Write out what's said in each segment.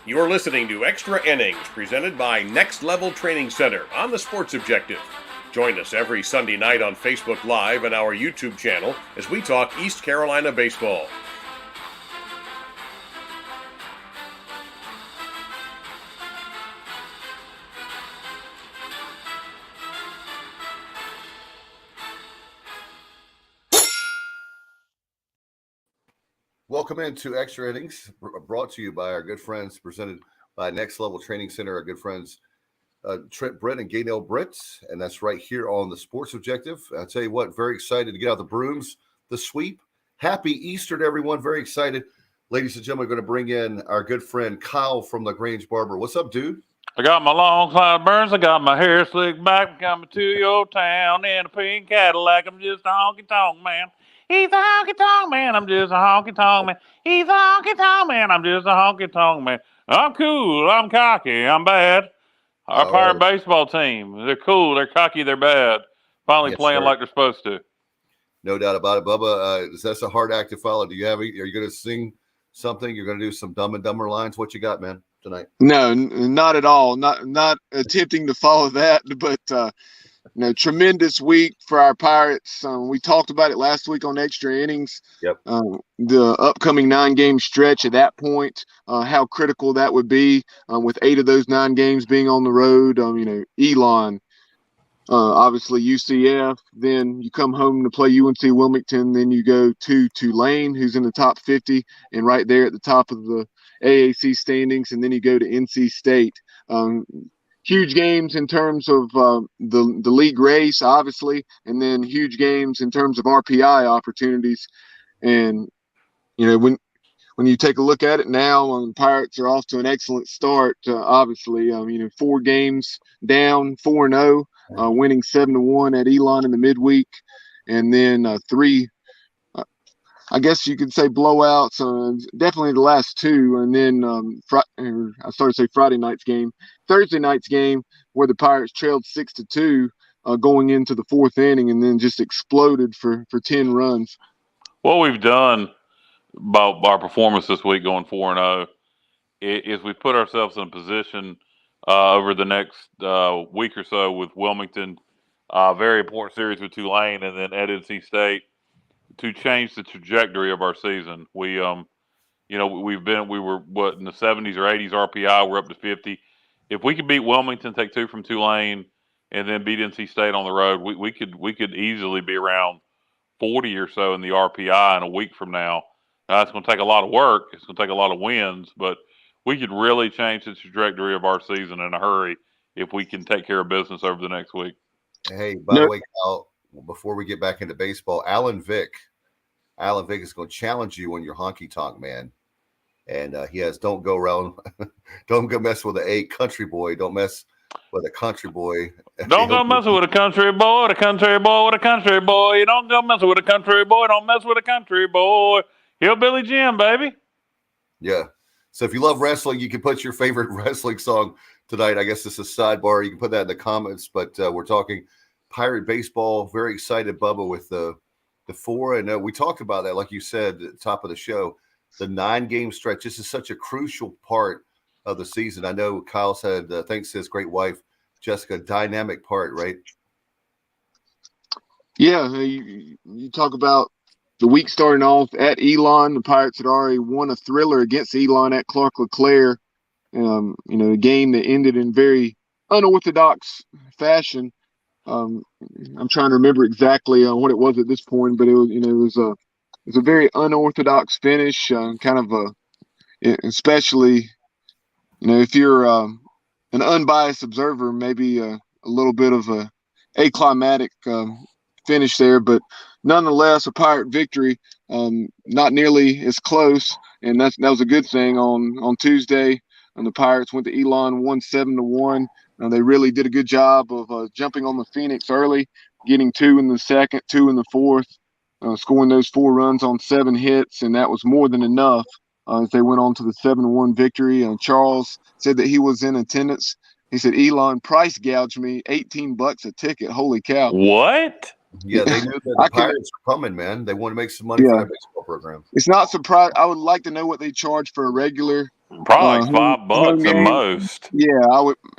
You're listening to Extra Innings, presented by Next Level Training Center on the Sports Objective. Join us every Sunday night on Facebook Live and our YouTube channel as we talk East Carolina baseball. Welcome into Extra Innings, brought to you by our good friends, presented by Next Level Training Center, our good friends Trent Britt and Gaynell Britt, and that's right here on the Sports Objective. I'll tell you what, very excited to get out the brooms, the sweep. Happy Easter to everyone, very excited. Ladies and gentlemen, we're going to bring in our good friend Kyle from LaGrange Barber. What's up, dude? I got my long sideburns, I got my hair slicked back, coming to your town in a pink Cadillac. I'm just a honky-tonk man. He's a honky-tonk man, I'm just a honky-tonk man. He's a honky-tonk man, I'm just a honky-tonk man. I'm cool, I'm cocky, I'm bad. Our Pirate baseball team, they're cool, they're cocky, they're bad. Finally playing like they're supposed to. No doubt about it. Bubba, that's a hard act to follow. Are you going to sing something? You're going to do some Dumb and Dumber lines? What you got, man, tonight? No, not at all. Not attempting to follow that, but tremendous week for our Pirates. We talked about it last week on Extra Innings. Yep. The upcoming 9-game stretch at that point, how critical that would be, with 8 of those 9 games being on the road. Elon, obviously UCF. Then you come home to play UNC Wilmington. Then you go to Tulane, who's in the top 50 and right there at the top of the AAC standings. And then you go to NC State. Huge games in terms of the league race, obviously, and then huge games in terms of RPI opportunities. And when you take a look at it now, the Pirates are off to an excellent start. Obviously, 4 games down, 4-0, winning 7-1 at Elon in the midweek, and then 3. I guess you could say blowouts, definitely the last 2. And then I started to say Friday night's game. Thursday night's game where the Pirates trailed 6-2 going into the 4th inning and then just exploded for 10 runs. What we've done about our performance this week going 4-0 is we put ourselves in a position over the next week or so with Wilmington, very important series with Tulane, and then at NC State, to change the trajectory of our season. We were in the 70s or 80s RPI. We're up to 50. If we could beat Wilmington, take 2 from Tulane, and then beat NC State on the road, we could easily be around 40 or so in the RPI in a week from now. Now, it's going to take a lot of work. It's going to take a lot of wins, but we could really change the trajectory of our season in a hurry if we can take care of business over the next week. Hey, by the way, Kyle, before we get back into baseball, Alan Vick is going to challenge you on your honky tonk, man. And he has don't go mess with a country boy. Don't mess with a country boy. Don't go messing with a country boy, the country boy, with a country boy. You don't go messing with a country boy. Don't mess with a country boy. Hillbilly Jim, baby. Yeah. So if you love wrestling, you can put your favorite wrestling song tonight. I guess this is a sidebar. You can put that in the comments. But we're talking Pirate baseball. Very excited, Bubba, with the 4. And we talked about that, like you said, at the top of the show. The 9-game stretch. This is such a crucial part of the season. I know Kyle said, thanks to his great wife, Jessica, dynamic part, right? Yeah, you talk about the week starting off at Elon. The Pirates had already won a thriller against Elon at Clark LeClaire. A game that ended in very unorthodox fashion. I'm trying to remember exactly what it was at this point, but it was a very unorthodox finish, especially, if you're an unbiased observer, maybe a little bit of a aclimatic finish there, but nonetheless, a Pirate victory, not nearly as close, and that was a good thing on Tuesday. And the Pirates went to Elon, won 7-1. They really did a good job of jumping on the Phoenix early, getting 2 in the 2nd, 2 in the 4th. Scoring those 4 runs on 7 hits, and that was more than enough as they went on to the 7-1 victory. Charles said that he was in attendance. He said, Elon price gouged me $18 a ticket. Holy cow. What? Yeah, they knew that the Pirates were coming, man. They want to make some money for their baseball program. It's not surprising. I would like to know what they charge for a regular Probably like home $5 at game. most. Yeah,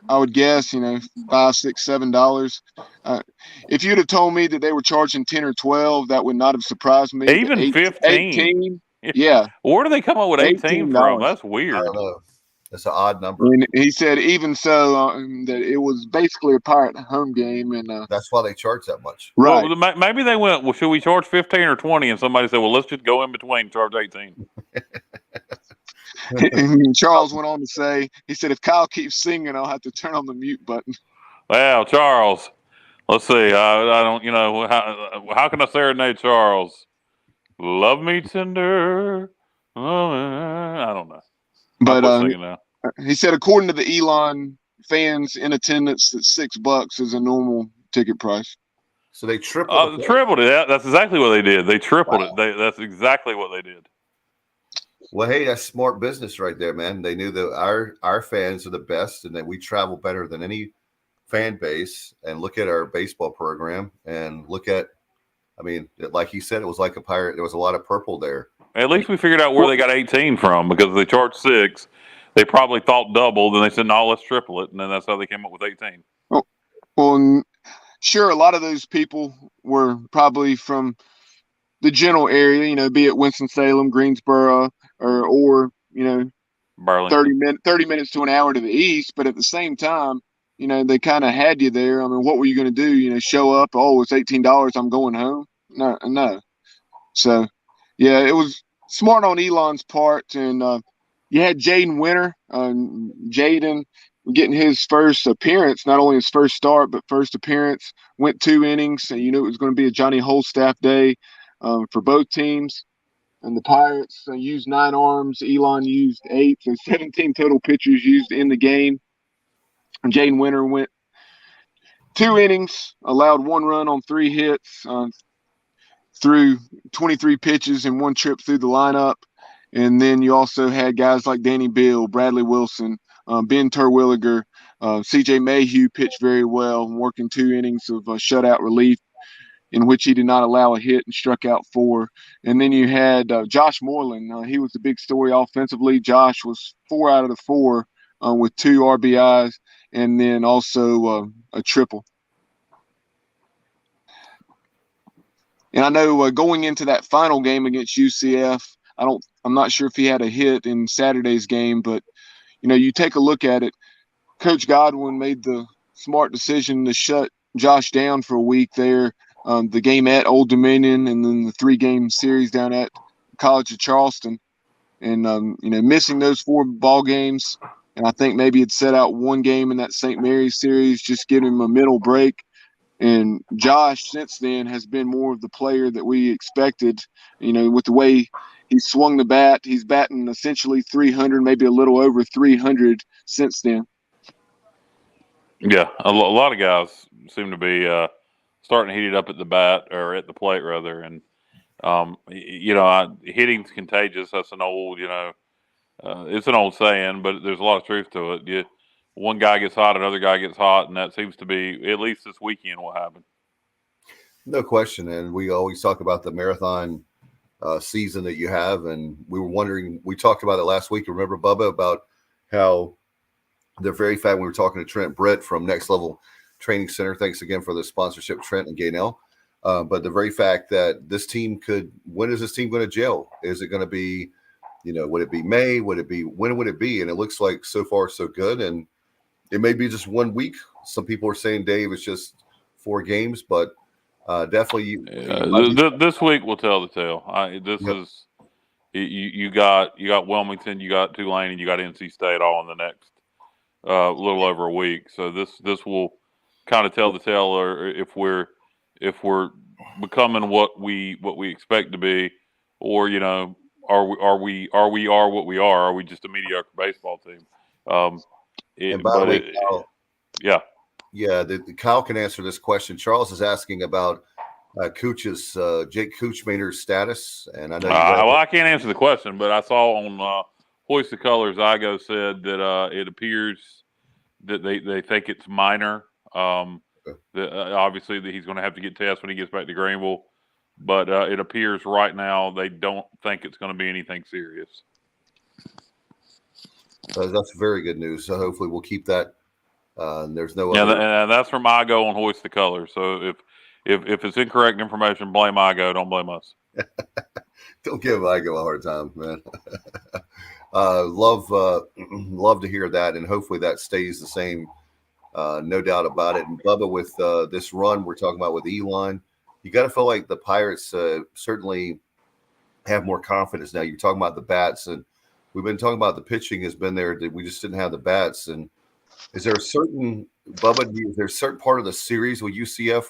I would guess, $5, $6, $7. If you'd have told me that they were charging 10 or 12, that would not have surprised me. But Even 15. 18, yeah, Where do they come up with 18 from? $18. That's I weird. don't know. That's an odd number. And he said even so that it was basically a Pirate home game, and That's why they charge that much. right. Well, maybe they went, well, should we charge 15 or 20? And somebody said, well, let's just go in between and charge 18. And Charles went on to say, he said, if Kyle keeps singing, I'll have to turn on the mute button. Well, Charles, let's see. I don't, how can I serenade Charles? Love me tender. I don't know. But I'm singing now. he said, according to the Elon fans in attendance, that $6 is a normal ticket price. So they tripled it. Tripled it. That's exactly what they did. They tripled it. That's exactly what they did. Well, hey, that's smart business right there, man. They knew that our fans are the best and that we travel better than any fan base. And look at our baseball program and look at, like he said, it was like a Pirate. There was a lot of purple there. At least we figured out where they got 18 from, because they charged 6. They probably thought double. Then they said, no, let's triple it. And then that's how they came up with 18. Well, sure, a lot of those people were probably from the general area, be it Winston-Salem, Greensboro, or Burlington. 30 minutes to an hour to the east. But at the same time, they kind of had you there. I mean, what were you going to do? Show up? Oh, it's $18. I'm going home. No. So, yeah, it was smart on Elon's part. And you had Jaden Winter, Jaden getting his first appearance, not only his first start, but first appearance, went 2 innings. And it was going to be a Johnny Holstaff day for both teams. And the Pirates used 9 arms. Elon used 8. So 17 total pitchers used in the game. And Jaden Winter went 2 innings, allowed 1 run on 3 hits, threw 23 pitches and 1 trip through the lineup. And then you also had guys like Danny Bill, Bradley Wilson, Ben Terwilliger, C.J. Mayhew pitched very well, working 2 innings of shutout relief, in which he did not allow a hit and struck out 4. And then you had Josh Moreland. He was the big story offensively. Josh was 4 out of the 4 with 2 RBIs and then also a triple. And I know going into that final game against UCF, I'm not sure if he had a hit in Saturday's game, but you take a look at it. Coach Godwin made the smart decision to shut Josh down for a week there. The game at Old Dominion, and then the 3-game series down at College of Charleston, and missing those 4 ball games. And I think maybe it set out 1 game in that St. Mary's series, just give him a middle break. And Josh, since then, has been more of the player that we expected. With the way he swung the bat, he's batting essentially 300, maybe a little over 300 since then. Yeah, a lot of guys seem to be starting to heat it up at the bat, or at the plate rather. And hitting's contagious. That's an old, it's an old saying, but there's a lot of truth to it. One guy gets hot, another guy gets hot, and that seems to be, at least this weekend, what happened. No question. And we always talk about the marathon season that you have. And we were wondering, we talked about it last week. Remember, Bubba, about how the very fact we were talking to Trent Brett from Next Level Training Center. Thanks again for the sponsorship, Trent and Gaynell. But the very fact that this team when is this team going to gel? Is it going to be, would it be May? When would it be? And it looks like so far so good. And it may be just 1 week. Some people are saying, Dave, it's just 4 games, but definitely. This week will tell the tale. Is you got Wilmington, you got Tulane, and you got NC State all in the next little over a week. So this will kind of tell the tale, or if we're becoming what we expect to be, or are we what we are? Are we just a mediocre baseball team? And by the way, Kyle, yeah. Kyle can answer this question. Charles is asking about Cooch's Jake Coochmaner's status, and I know. I can't answer the question, but I saw on Hoist the Colors, Igo said that it appears that they think it's minor. Obviously, that he's going to have to get tests when he gets back to Greenville, but it appears right now they don't think it's going to be anything serious. That's very good news. So hopefully we'll keep that. There's no Yeah, other. and that's from IGO on Hoist the Color. So if it's incorrect information, blame IGO. Don't blame us. Don't give Igo a hard time, man. Love to hear that, and hopefully that stays the same. No doubt about it. And Bubba, with this run we're talking about with Elon, you got to feel like the Pirates certainly have more confidence now. You're talking about the bats, and we've been talking about the pitching has been there. That we just didn't have the bats. And is there a certain Bubba? Is there a certain part of the series with UCF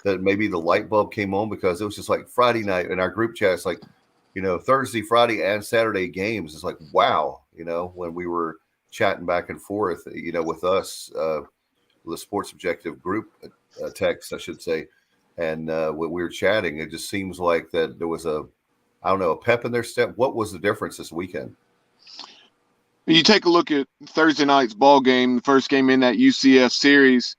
that maybe the light bulb came on, because it was just like Friday night in our group chat? It's like, Thursday, Friday, and Saturday games. It's like, wow, when we were chatting back and forth, with us, the Sports Objective group text, I should say, and when we were chatting, it just seems like that there was a pep in their step. What was the difference this weekend? You take a look at Thursday night's ball game, the first game in that UCF series.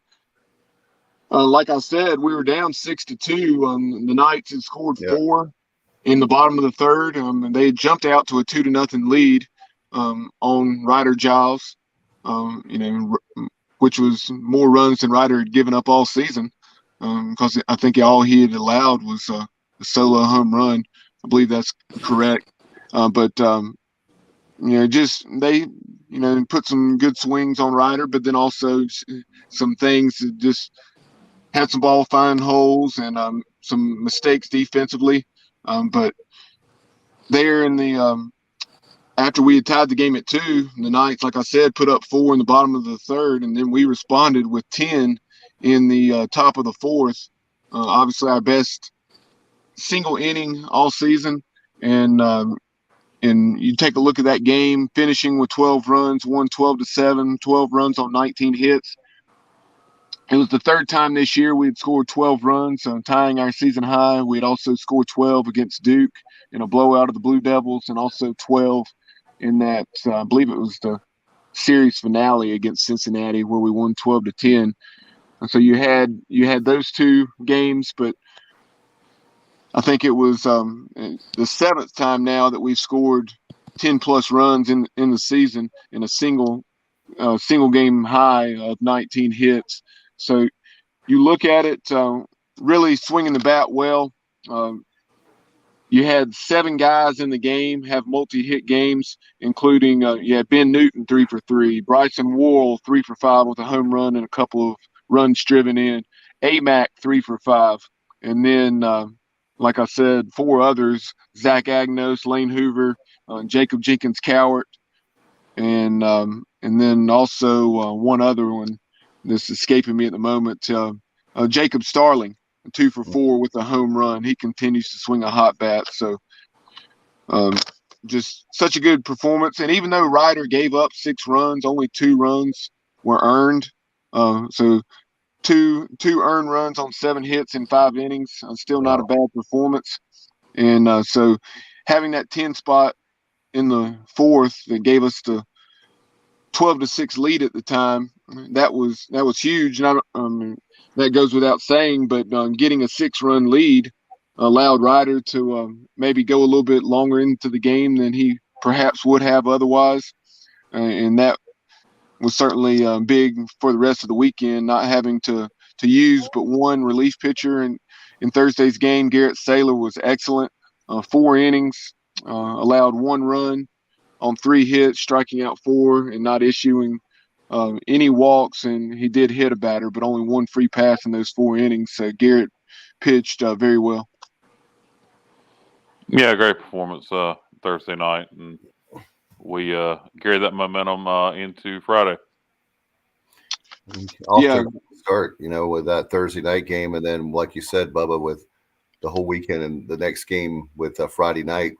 Like I said, we were down 6-2. The Knights had scored 4 in the bottom of the third. And they jumped out to a 2-0 lead on Ryder Giles, which was more runs than Ryder had given up all season, because I think all he had allowed was a solo home run. I believe that's correct. Just they, put some good swings on Ryder, but then also some things that just had some ball find holes and some mistakes defensively. But there in the after we had tied the game at 2, the Knights, like I said, put up 4 in the bottom of the third, and then we responded with 10 in the top of the fourth. Obviously, our best single inning all season, and you take a look at that game, finishing with 12 runs, won 12-7, 12 runs on 19 hits. It was the third time this year we had scored 12 runs, tying our season high. We had also scored 12 against Duke in a blowout of the Blue Devils, and also 12 in that, I believe it was the series finale against Cincinnati, where we won 12-10. And so you had those 2 games, but I think it was the 7th time now that we've scored 10+ runs in the season in a single game high of 19 hits. So you look at it, really swinging the bat well. You had 7 guys in the game have multi-hit games, including you had Ben Newton 3 for 3, Bryson Warrell 3 for 5 with a home run and a couple of runs driven in, Aac 3 for 5, and then like I said, 4 others: Zach Agnos, Lane Hoover, Jacob Jenkins Cowart, and then also one other one that's escaping me at the moment, Jacob Starling, 2 for 4 with a home run. He continues to swing a hot bat. So just such a good performance. And even though Ryder gave up 6 runs, only 2 runs were earned. So two earned runs on 7 hits in 5 innings. Still not a bad performance. And so having that 10 spot in the fourth that gave us the 12-6 lead at the time, that was huge. And that goes without saying, but getting a 6-run lead allowed Ryder to maybe go a little bit longer into the game than he perhaps would have otherwise. And that was certainly big for the rest of the weekend, not having to use but one relief pitcher. And in Thursday's game, Garrett Saylor was excellent. 4 innings, allowed 1 run on 3 hits, striking out 4 and not issuing any walks. And he did hit a batter, but only 1 free pass in those 4 innings. So Garrett pitched very well. Yeah, great performance Thursday night, and we carried that momentum into Friday. Off to a good start, with that Thursday night game, and then, like you said, Bubba, with the whole weekend and the next game with Friday night,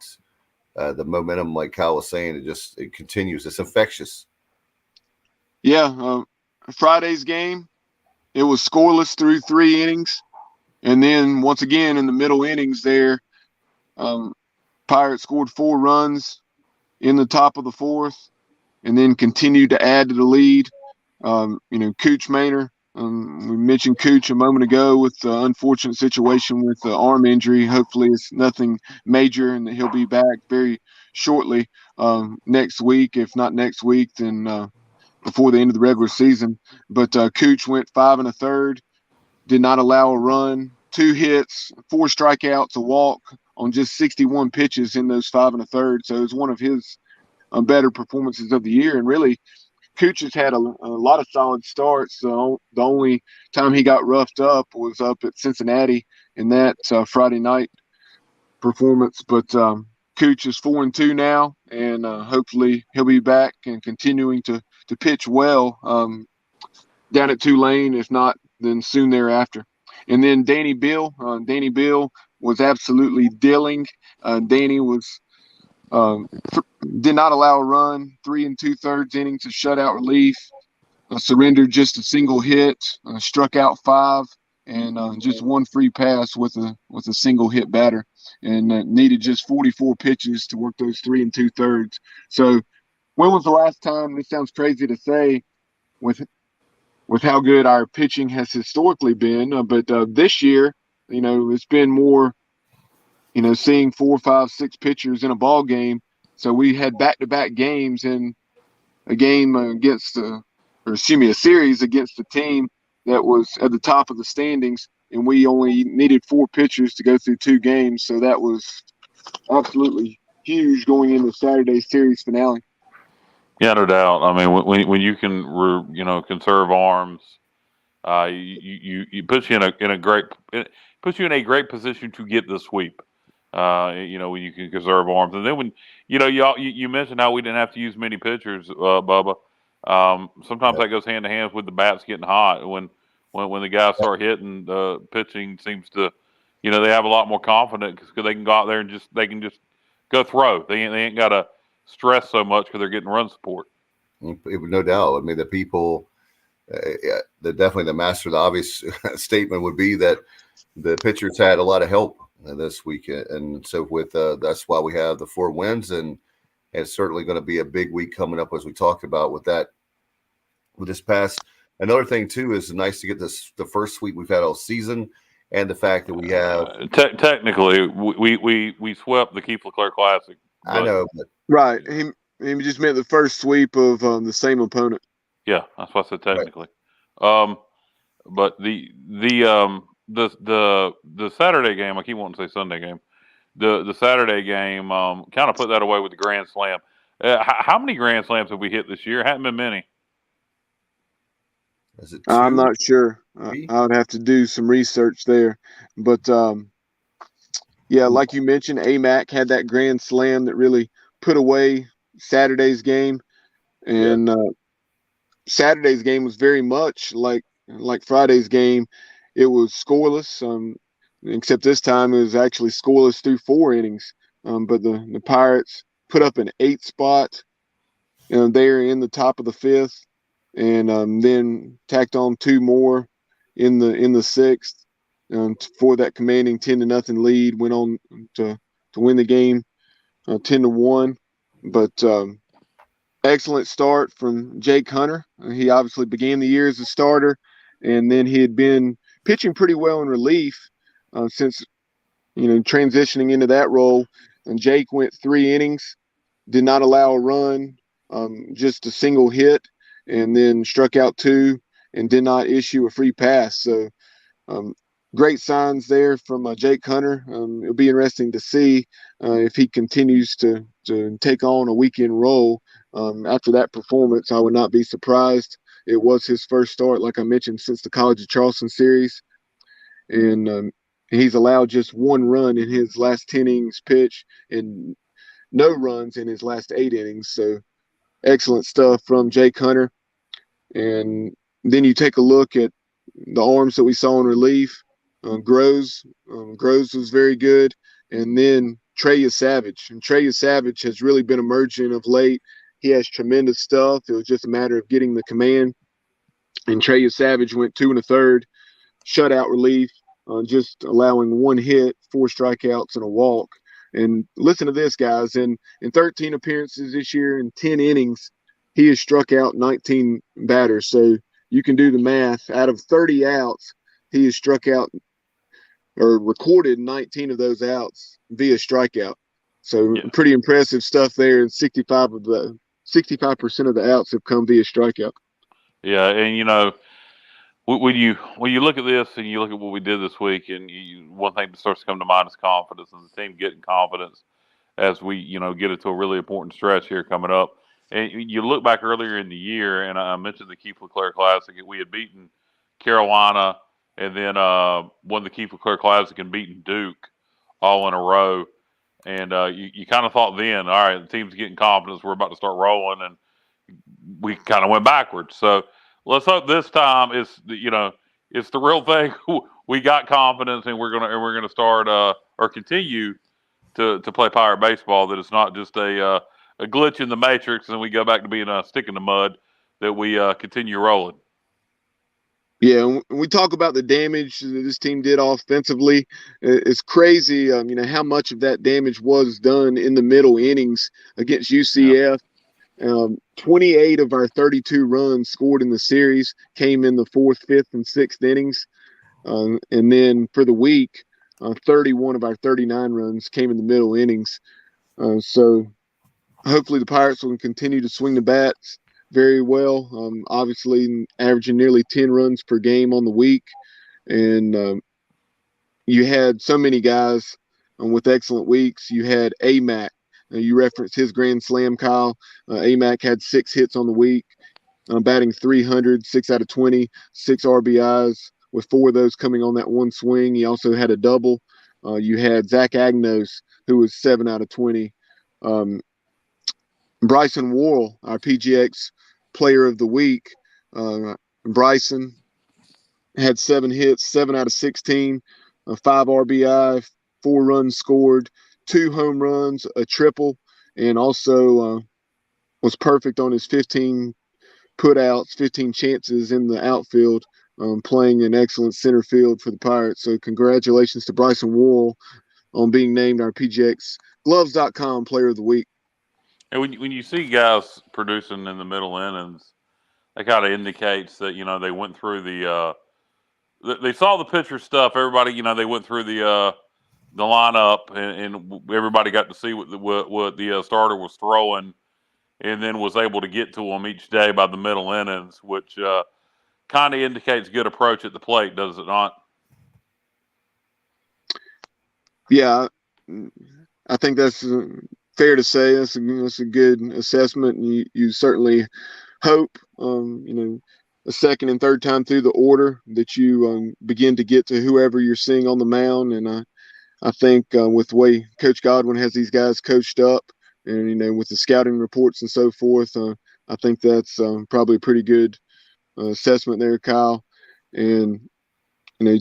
the momentum, like Kyle was saying, it continues. It's infectious. Yeah, Friday's game, it was scoreless through 3 innings, and then once again in the middle innings there, Pirates scored 4 runs in the top of the fourth, and then continued to add to the lead. Cooch Maynor, we mentioned Cooch a moment ago with the unfortunate situation with the arm injury. Hopefully it's nothing major and that he'll be back very shortly. next week. If not next week, then before the end of the regular season. But Cooch went 5 1/3, did not allow a run, 2 hits, 4 strikeouts, a walk on just 61 pitches in those 5 1/3. So it was one of his better performances of the year. And really, Cooch has had a lot of solid starts. So the only time he got roughed up was up at Cincinnati in that Friday night performance. But Cooch is 4-2 now, and hopefully he'll be back and continuing to pitch well down at Tulane. If not, then soon thereafter. And then Danny Bill was absolutely dealing. Danny was did not allow a run, 3 2/3 innings of shutout relief, surrendered just a single hit, struck out 5, and just 1 free pass with a single hit batter, and needed just 44 pitches to work those 3 2/3. So when was the last time, this sounds crazy to say with how good our pitching has historically been, but this year, it's been more, seeing 4, 5, 6 pitchers in a ball game. So we had back-to-back games in a game a series against a team that was at the top of the standings, and we only needed 4 pitchers to go through 2 games. So that was absolutely huge going into Saturday's series finale. Yeah, no doubt. I mean, when you can, conserve arms, you puts you in a great position to get the sweep. When you can conserve arms, and then when you mentioned how we didn't have to use many pitchers, Bubba. Sometimes that goes hand in hand with the bats getting hot. When the guys start hitting, the pitching seems to, they have a lot more confidence because they can go out there and just go throw. They ain't got to stress so much because they're getting run support. No doubt. I mean, the people, definitely the master of the obvious statement would be that the pitchers had a lot of help this week, and so with that's why we have the 4 wins, and it's certainly going to be a big week coming up, as we talked about with this pass. Another thing too is nice to get the first sweep we've had all season, and the fact that we have technically we swept the Keith LeClaire Classic. I know, but right. He just meant the first sweep of the same opponent. Yeah, that's why I said technically. Right. But the Saturday game, I keep wanting to say Sunday game. The Saturday game kind of put that away with the Grand Slam. How many Grand Slams have we hit this year? Hadn't been many. Is it 2? I'm not sure. I would have to do some research there. But, like you mentioned, Aac had that Grand Slam that really put away Saturday's game. And Saturday's game was very much like Friday's game. It was scoreless, except this time it was actually scoreless through 4 innings. But the Pirates put up an 8 spot there in the top of the 5th, and then tacked on 2 more in the 6th for that commanding 10-0 lead. Went on to win the game 10-1. But excellent start from Jake Hunter. He obviously began the year as a starter, and then he had been pitching pretty well in relief since transitioning into that role. And Jake went 3 innings, did not allow a run, just a single hit, and then struck out 2 and did not issue a free pass. So great signs there from Jake Hunter. It'll be interesting to see if he continues to take on a weekend role. After that performance, I would not be surprised. It was his first start, like I mentioned, since the College of Charleston series. And he's allowed just 1 run in his last 10 innings pitched and no runs in his last 8 innings. So excellent stuff from Jake Hunter. And then you take a look at the arms that we saw in relief. Groves was very good. And then Trey Savage. And Trey Savage has really been emerging of late. He has tremendous stuff. It was just a matter of getting the command. And Trey Savage went 2 1/3, shutout relief, just allowing 1 hit, 4 strikeouts, and a walk. And listen to this, guys. In 13 appearances this year, in 10 innings, he has struck out 19 batters. So you can do the math. Out of 30 outs, he has struck out or recorded 19 of those outs via strikeout. So pretty impressive stuff there. And 65% of the outs have come via strikeout. Yeah, and when you look at this and you look at what we did this week, and one thing that starts to come to mind is confidence, and the team getting confidence as we get into a really important stretch here coming up. And you look back earlier in the year, and I mentioned the Keith LeClaire Classic. We had beaten Carolina, and then won the Keith LeClaire Classic and beaten Duke all in a row. And you kind of thought then, all right, the team's getting confidence. We're about to start rolling, and we kind of went backwards. So let's hope this time it's the real thing. We got confidence, and we're gonna start or continue to play Pirate baseball. That it's not just a glitch in the matrix, and we go back to being a stick in the mud. That we continue rolling. Yeah, and we talk about the damage that this team did offensively. It's crazy, how much of that damage was done in the middle innings against UCF. 28 of our 32 runs scored in the series came in the 4th, 5th, and 6th innings. And then for the week, 31 of our 39 runs came in the middle innings. So hopefully the Pirates will continue to swing the bats very well. Obviously averaging nearly 10 runs per game on the week. And you had so many guys with excellent weeks. You had Aac. You referenced his grand slam, Kyle. Aac had 6 hits on the week, batting 300, 6 out of 20, 6 RBIs, with 4 of those coming on that one swing. He also had a double. You had Aac Agnos, who was 7 out of 20. Bryson Warrell, our PGX Player of the Week. Bryson had 7 hits, 7 out of 16, 5 RBI, 4 runs scored, 2 home runs, a triple, and also was perfect on his 15 putouts, 15 chances in the outfield, playing an excellent center field for the Pirates. So congratulations to Bryson Warrell on being named our PGXGloves.com Player of the Week. And when you see guys producing in the middle innings, that kind of indicates that they went through they saw the pitcher stuff. Everybody they went through the lineup, and everybody got to see what the starter was throwing, and then was able to get to them each day by the middle innings, which kind of indicates good approach at the plate, does it not? Yeah, I think that's fair to say. That's a good assessment, and you certainly hope, a second and third time through the order that you begin to get to whoever you're seeing on the mound. And I think with the way Coach Godwin has these guys coached up, and with the scouting reports and so forth, I think that's probably a pretty good assessment there, Kyle. And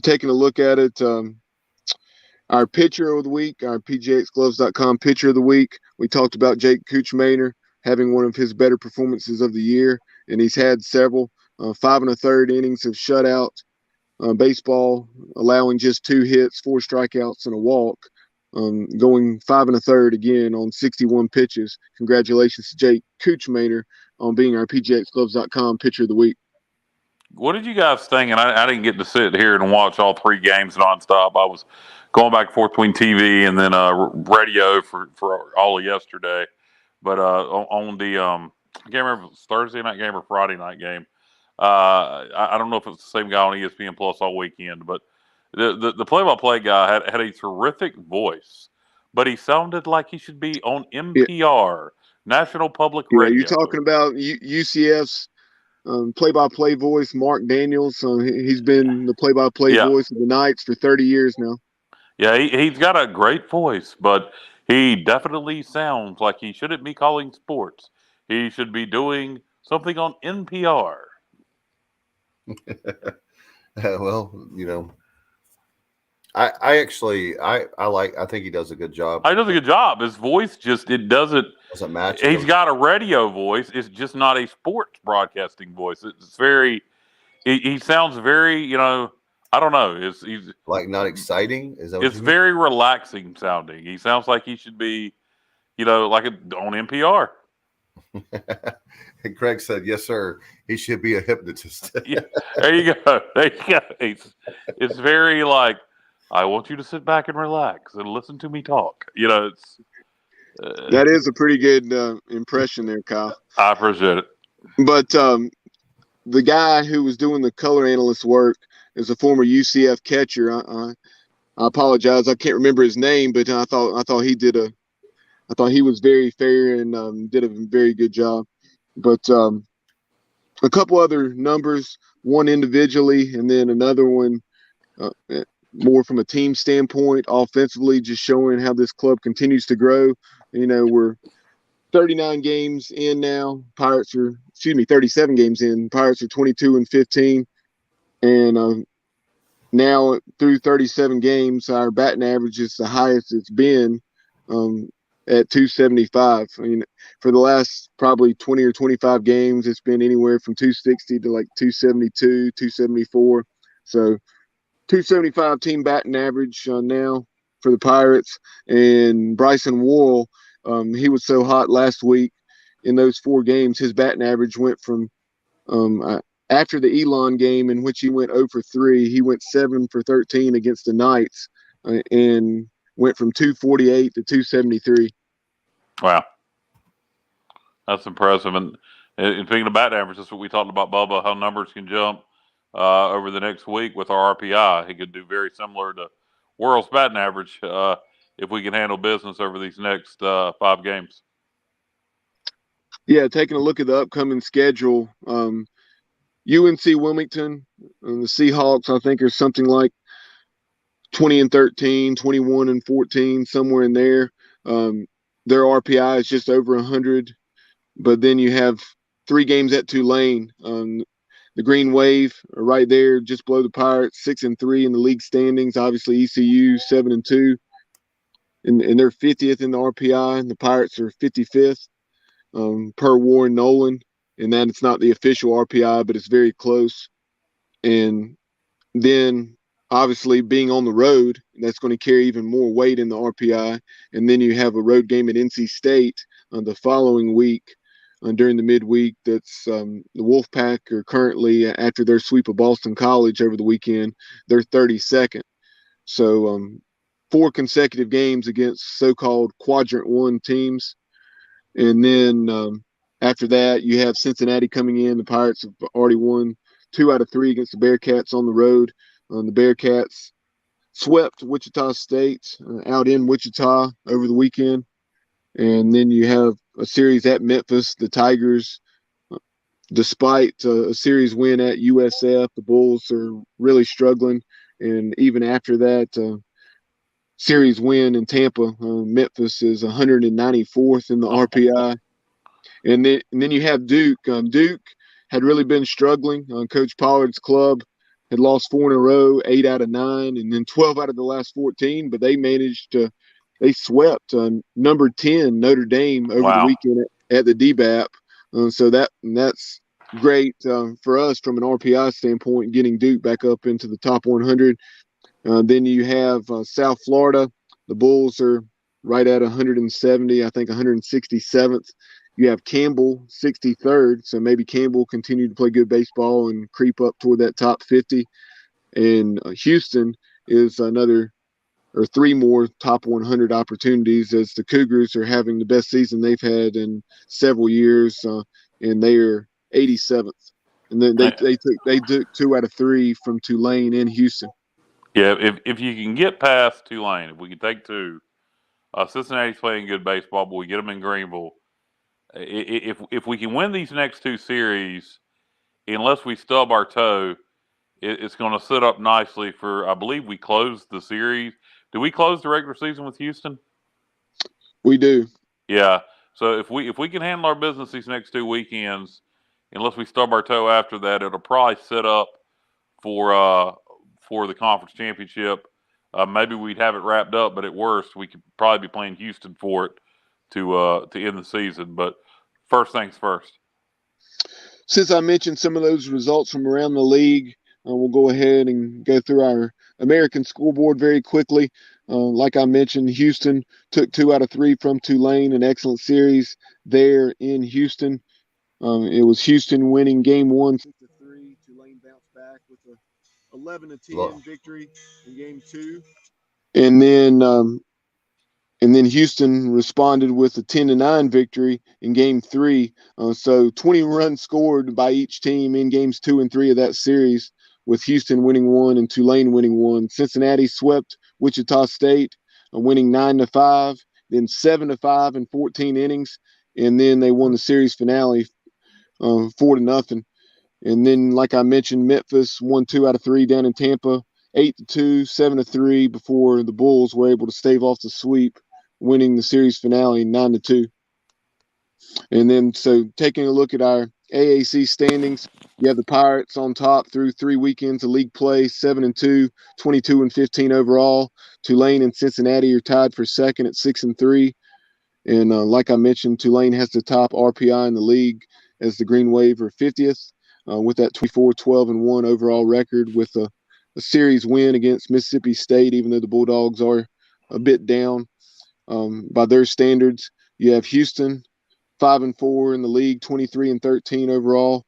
taking a look at it, our pitcher of the week, our PGXGloves.com pitcher of the week, we talked about Jake Kuchmaner having one of his better performances of the year, and he's had several. 5 1/3 innings of shutout baseball, allowing just 2 hits, 4 strikeouts, and a walk, going 5 1/3 again on 61 pitches. Congratulations to Jake Kuchmaner on being our PGXGloves.com pitcher of the week. What did you guys think? And I didn't get to sit here and watch all 3 games nonstop. I was going back and forth between TV and then radio for all of yesterday. But on the I can't remember if it was Thursday night game or Friday night game. I don't know if it's the same guy on ESPN Plus all weekend, but the play-by-play guy had a terrific voice, but he sounded like he should be on NPR, National Public Radio. You're talking about UCF's play-by-play voice, Mark Daniels. He's been the play-by-play voice of the Knights for 30 years now. Yeah, he's got a great voice, but he definitely sounds like he shouldn't be calling sports. He should be doing something on NPR. Well, I think he does a good job. He does a good job. His voice doesn't match. He's got a radio voice. It's just not a sports broadcasting voice. It's very. He sounds very. I don't know. He's like not exciting. Is that? It's very relaxing sounding. He sounds like he should be, like on NPR. And Craig said, "Yes, sir. He should be a hypnotist." Yeah, there you go. It's very like, I want you to sit back and relax and listen to me talk. That is a pretty good impression there, Kyle. I appreciate it. But the guy who was doing the color analyst work is a former UCF catcher. I apologize, I can't remember his name, but I thought he was very fair and did a very good job. But a couple other numbers, one individually, and then another one more from a team standpoint, offensively, just showing how this club continues to grow. We're 39 games in now. 37 games in. Pirates are 22-15. And now through 37 games, our batting average is the highest it's been at 275. For the last probably 20 or 25 games, it's been anywhere from 260 to like 272, 274. So 275 team batting average now for the Pirates. And Bryson Warrell, he was so hot last week in those 4 games, his batting average went from after the Elon game, in which he went 0 for 3, he went 7 for 13 against the Knights and went from 248 to 273. Wow. That's impressive. And speaking of batting average, that's what we talked about, Bubba, how numbers can jump over the next week with our RPI. He could do very similar to Worrell's batting average if we can handle business over these next 5 games. Yeah, taking a look at the upcoming schedule, UNC Wilmington and the Seahawks, I think, are something like 20-13, 21-14, somewhere in there. Their RPI is just over 100. But then you have 3 games at Tulane. The Green Wave are right there, just below the Pirates, 6-3 in the league standings. Obviously, ECU 7-2, and they're 50th in the RPI, and the Pirates are 55th per Warren Nolan. And that it's not the official RPI, but it's very close. And then, obviously, being on the road, that's going to carry even more weight in the RPI. And then you have a road game at NC State the following week. During the midweek, that's the Wolfpack are currently, after their sweep of Boston College over the weekend, they're 32nd. So 4 consecutive games against so-called Quadrant 1 teams. And then after that, you have Cincinnati coming in. The Pirates have already won 2 out of 3 against the Bearcats on the road. The Bearcats swept Wichita State out in Wichita over the weekend. And then you have a series at Memphis. The Tigers, despite a series win at USF, the Bulls are really struggling. And even after that series win in Tampa, Memphis is 194th in the RPI. And then you have Duke. Duke had really been struggling. Coach Pollard's club had lost 4 in a row, 8 out of 9, and then 12 out of the last 14. But they managed to – they swept number 10 Notre Dame over the weekend at the DBAP. So that's great for us from an RPI standpoint, getting Duke back up into the top 100. Then you have South Florida. The Bulls are right at 170, I think 167th. You have Campbell, 63rd. So maybe Campbell continue to play good baseball and creep up toward that top 50. And Houston is another – or 3 more top 100 opportunities, as the Cougars are having the best season they've had in several years, and they are 87th. And then they took 2 out of 3 from Tulane in Houston. Yeah, if you can get past Tulane, if we can take 2, Cincinnati's playing good baseball, but we get them in Greenville. If we can win these next 2 series, unless we stub our toe, it's going to set up nicely for, I believe we closed the series. Do we close the regular season with Houston? We do. Yeah. So if we can handle our business these next 2 weekends, unless we stub our toe after that, it'll probably set up for the conference championship. Maybe we'd have it wrapped up, but at worst, we could probably be playing Houston for it to end the season. But first things first. Since I mentioned some of those results from around the league, we'll go ahead and go through our American scoreboard very quickly. Like I mentioned, Houston took 2 out of 3 from Tulane, an excellent series there in Houston. It was Houston winning game 1 6-3. Tulane bounced back with a 11-10 victory in game 2. And And then Houston responded with a 10-9 victory in Game 3. So 20 runs scored by each team in Games 2 and 3 of that series, with Houston winning 1 and Tulane winning 1. Cincinnati swept Wichita State, winning 9-5, then 7-5 in 14 innings, and then they won the series finale 4-0. And then, like I mentioned, Memphis won 2 out of 3 down in Tampa, 8-2, 7-3 before the Bulls were able to stave off the sweep, winning the series finale 9-2. And then, so taking a look at our AAC standings, you have the Pirates on top through 3 weekends of league play, 7-2, 22-15 overall. Tulane and Cincinnati are tied for second at 6-3. And like I mentioned, Tulane has the top RPI in the league as the Green Wave are 50th with that 24-12-1 overall record, with a series win against Mississippi State, even though the Bulldogs are a bit down by their standards. You have Houston 5-4 in the league, 23-13 overall.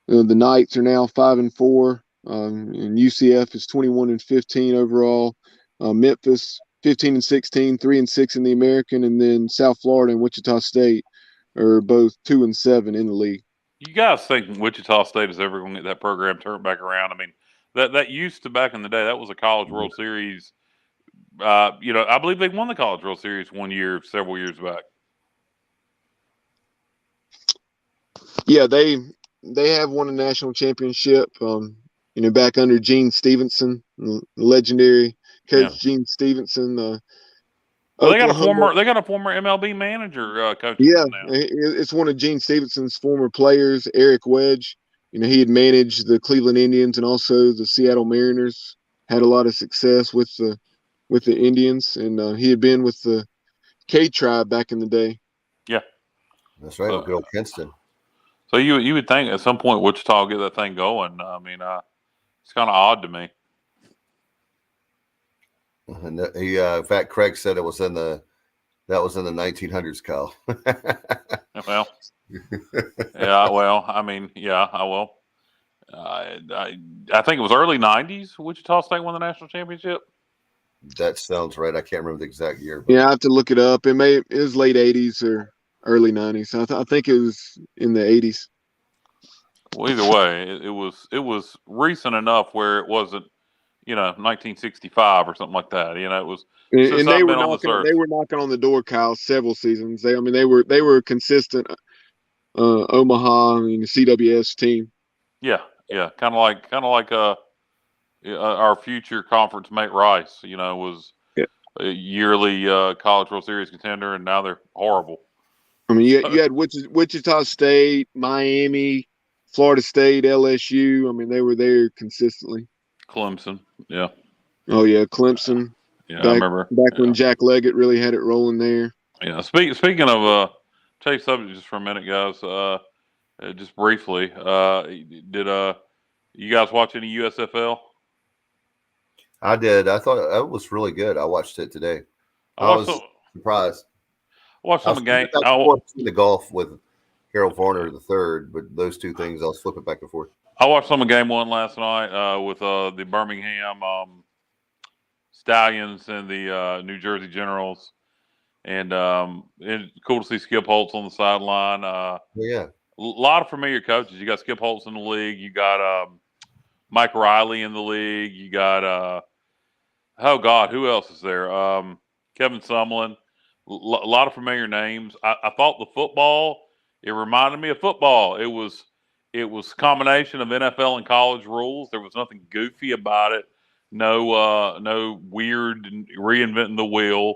The Knights are now 5-4, and UCF is 21-15 overall. Memphis 15-16, 3-6 in the American, and then South Florida and Wichita State are both 2-7 in the league. You guys think Wichita State is ever going to get that program turned back around? I mean, that used to, back in the day, that was a College World Series. I believe they won the College World Series one year, several years back. Yeah, they have won a national championship. Back under Gene Stevenson, the legendary coach Gene Stevenson. Well, they got a former MLB manager coaching Yeah, them now. it's one of Gene Stevenson's former players, Eric Wedge. He had managed the Cleveland Indians and also the Seattle Mariners. Had a lot of success with the Indians, and he had been with the K Tribe back in the day. Yeah, that's right. Good old Kinston. So you would think at some point Wichita will get that thing going. I mean, it's kind of odd to me. And in fact, Craig said that was in the 1900s, Kyle. Well, yeah. Well, I mean, yeah. I will. I think it was early '90s. Wichita State won the national championship. That sounds right. I can't remember the exact year. But. Yeah, I have to look it up. It was late '80s or early '90s. I think it was in the '80s. Well, either way, it was recent enough where it wasn't, 1965 or something like that. It was. And they were knocking on the door, Kyle, several seasons. They were a consistent Omaha, CWS team. Yeah, kind of like our future conference mate Rice. Was a yearly College World Series contender, and now they're horrible. I mean, you had Wichita State, Miami, Florida State, LSU. I mean, they were there consistently. Clemson, yeah. Oh yeah, Clemson. Yeah, I remember back when Jack Leggett really had it rolling there. Yeah. Speaking of, change subject just for a minute, guys. Just briefly, did you guys watch any USFL? I did. I thought that was really good. I watched it today. I was surprised. I watched some game. I watched the golf with Harold Varner III, but those two things I was flipping back and forth. I watched some of game one last night with the Birmingham Stallions and the New Jersey Generals, and it's cool to see Skip Holtz on the sideline. Yeah, a lot of familiar coaches. You got Skip Holtz in the league. You got Mike Riley in the league. You got oh God, who else is there? Kevin Sumlin. A lot of familiar names. I thought the football, it reminded me of football. It was a combination of NFL and college rules. There was nothing goofy about it. No weird reinventing the wheel.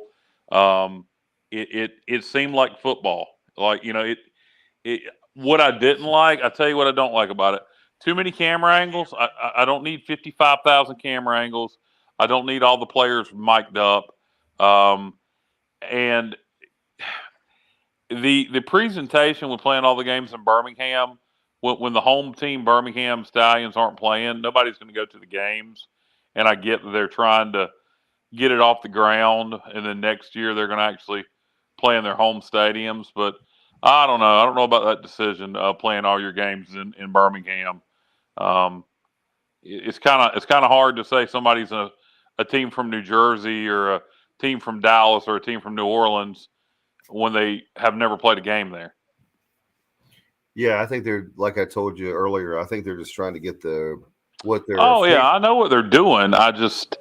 It seemed like football. Like, what I didn't like, I tell you what I don't like about it. Too many camera angles. I don't need 55,000 camera angles. I don't need all the players mic'd up. And the presentation when playing all the games in Birmingham, when the home team Birmingham Stallions aren't playing, nobody's going to go to the games. And I get that they're trying to get it off the ground, and then next year they're going to actually play in their home stadiums. But I don't know. I don't know about that decision of playing all your games in Birmingham. It's kind of hard to say somebody's a team from New Jersey or a team from Dallas or a team from New Orleans when they have never played a game there. Yeah, I think they're, like I told you earlier, I think they're just trying to get what they're. Oh yeah, I know what they're doing. I just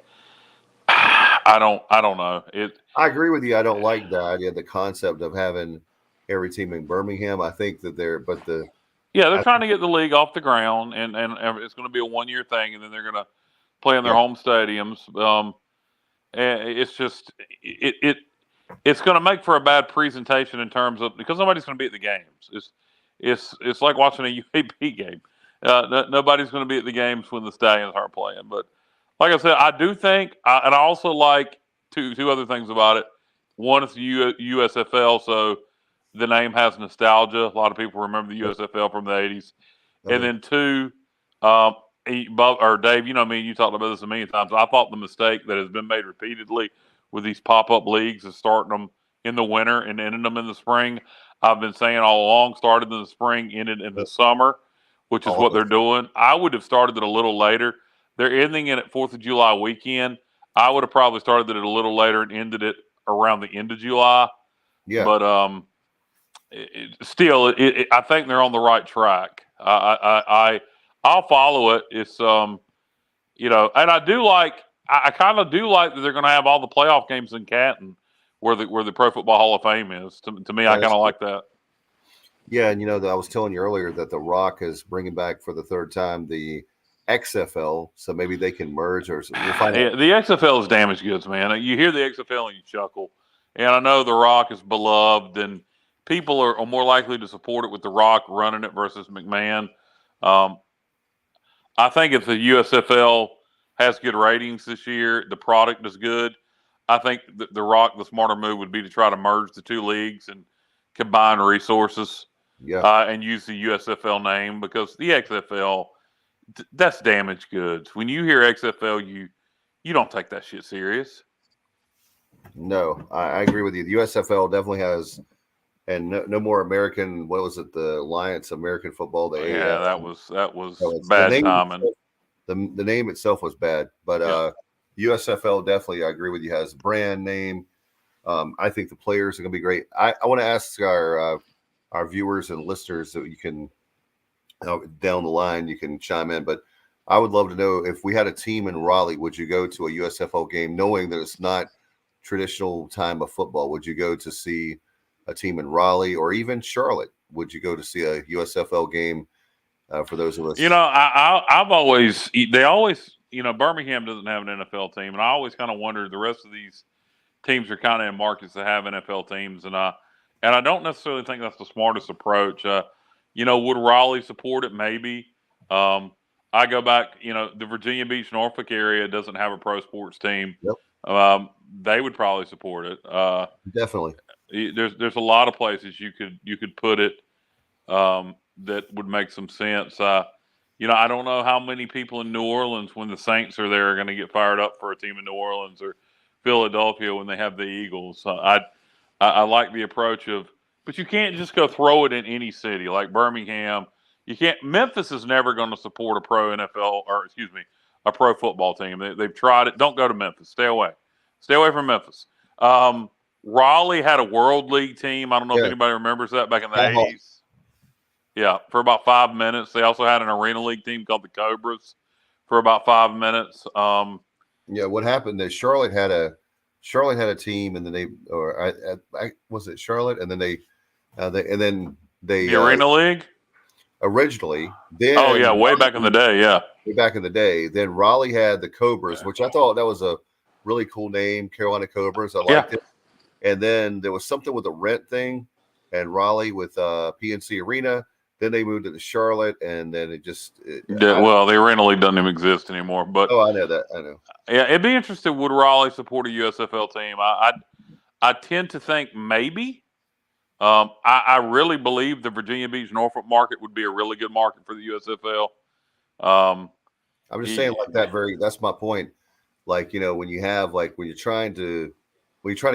I don't know it. I agree with you. I don't like the idea, the concept of having every team in Birmingham. I think that they're trying to get the league off the ground, and it's going to be a 1-year thing, and then they're going to play in their home stadiums. And it's just it's going to make for a bad presentation in terms of, because nobody's going to be at the games. It's like watching a UAB game. Nobody's going to be at the games when the Stallions aren't playing. But like I said, I do think, and I also like two other things about it. One is the USFL, so the name has nostalgia. A lot of people remember the USFL from the 80s. And then two, Dave, you know me, and you talked about this a million times. I thought the mistake that has been made repeatedly with these pop-up leagues is starting them in the winter and ending them in the spring. I've been saying all along, started in the spring, ended in the summer, which is what they're doing. I would have started it a little later. They're ending it at 4th of July weekend. I would have probably started it a little later and ended it around the end of July. Yeah. But I think they're on the right track. I'll follow it. It's and I do like. I kind of do like that they're going to have all the playoff games in Canton, where the Pro Football Hall of Fame is. To me, I kind of like that. Yeah, and I was telling you earlier that The Rock is bringing back for the third time the XFL, so maybe they can merge, or we'll find out. The XFL is damaged goods, man. You hear the XFL and you chuckle. And I know The Rock is beloved, and people are more likely to support it with The Rock running it versus McMahon. I think if the USFL has good ratings this year, the product is good. I think the Rock, the smarter move would be to try to merge the two leagues and combine resources, and use the USFL name, because the XFL, that's damaged goods. When you hear XFL, you don't take that shit serious. No, I agree with you. The USFL definitely has, and no more American. What was it? The Alliance American Football. That was bad timing. The name itself was bad, but USFL definitely, I agree with you, has brand name. I think the players are going to be great. I want to ask our viewers and listeners that you can down the line, you can chime in, but I would love to know, if we had a team in Raleigh, would you go to a USFL game knowing that it's not traditional time of football? Would you go to see a team in Raleigh or even Charlotte? Would you go to see a USFL game? For those of us, I've always, Birmingham doesn't have an NFL team, and I always kind of wondered, the rest of these teams are kind of in markets that have NFL teams, and I don't necessarily think that's the smartest approach. Would Raleigh support it? Maybe. I go back, the Virginia Beach, Norfolk area doesn't have a pro sports team. Yep. They would probably support it. Definitely. There's a lot of places you could put it. That would make some sense. I don't know how many people in New Orleans, when the Saints are there, are going to get fired up for a team in New Orleans, or Philadelphia when they have the Eagles. I like the approach of, but you can't just go throw it in any city like Birmingham. You can't. Memphis is never going to support a pro NFL, or a pro football team. They've tried it. Don't go to Memphis. Stay away. Stay away from Memphis. Raleigh had a World League team. I don't know if anybody remembers that back in the 80s. Yeah, for about 5 minutes. They also had an Arena League team called the Cobras for about 5 minutes. What happened is Charlotte had a team, and then was it Charlotte, and then they the Arena League originally. Then way back in the day. Yeah, way back in the day. Then Raleigh had the Cobras, which I thought that was a really cool name, Carolina Cobras. I liked it. And then there was something with a rent thing, and Raleigh with PNC Arena. Then they moved it to Charlotte, and then the Arena League doesn't even exist anymore. But I know that. I know. Yeah, it'd be interesting. Would Raleigh support a USFL team? I tend to think maybe. I really believe the Virginia Beach, Norfolk market would be a really good market for the USFL. I'm just saying, like that. That's my point. Like, when you have, like, when you're trying to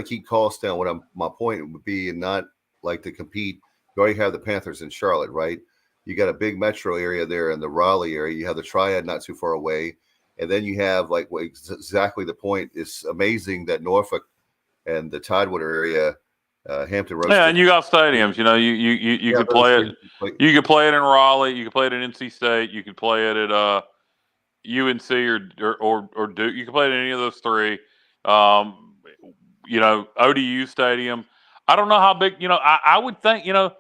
keep costs down, my point would be, and not like to compete. You already have the Panthers in Charlotte, right? You got a big metro area there in the Raleigh area. You have the Triad not too far away. And then you have, like, exactly the point. It's amazing that Norfolk and the Tidewater area, Hampton Roads. Yeah, and you got stadiums. You know, you could play it. You could play it in Raleigh. You could play it at NC State. You could play it at UNC or Duke. You could play it at any of those three. You know, ODU Stadium. I don't know how big. You know, I would think. You know,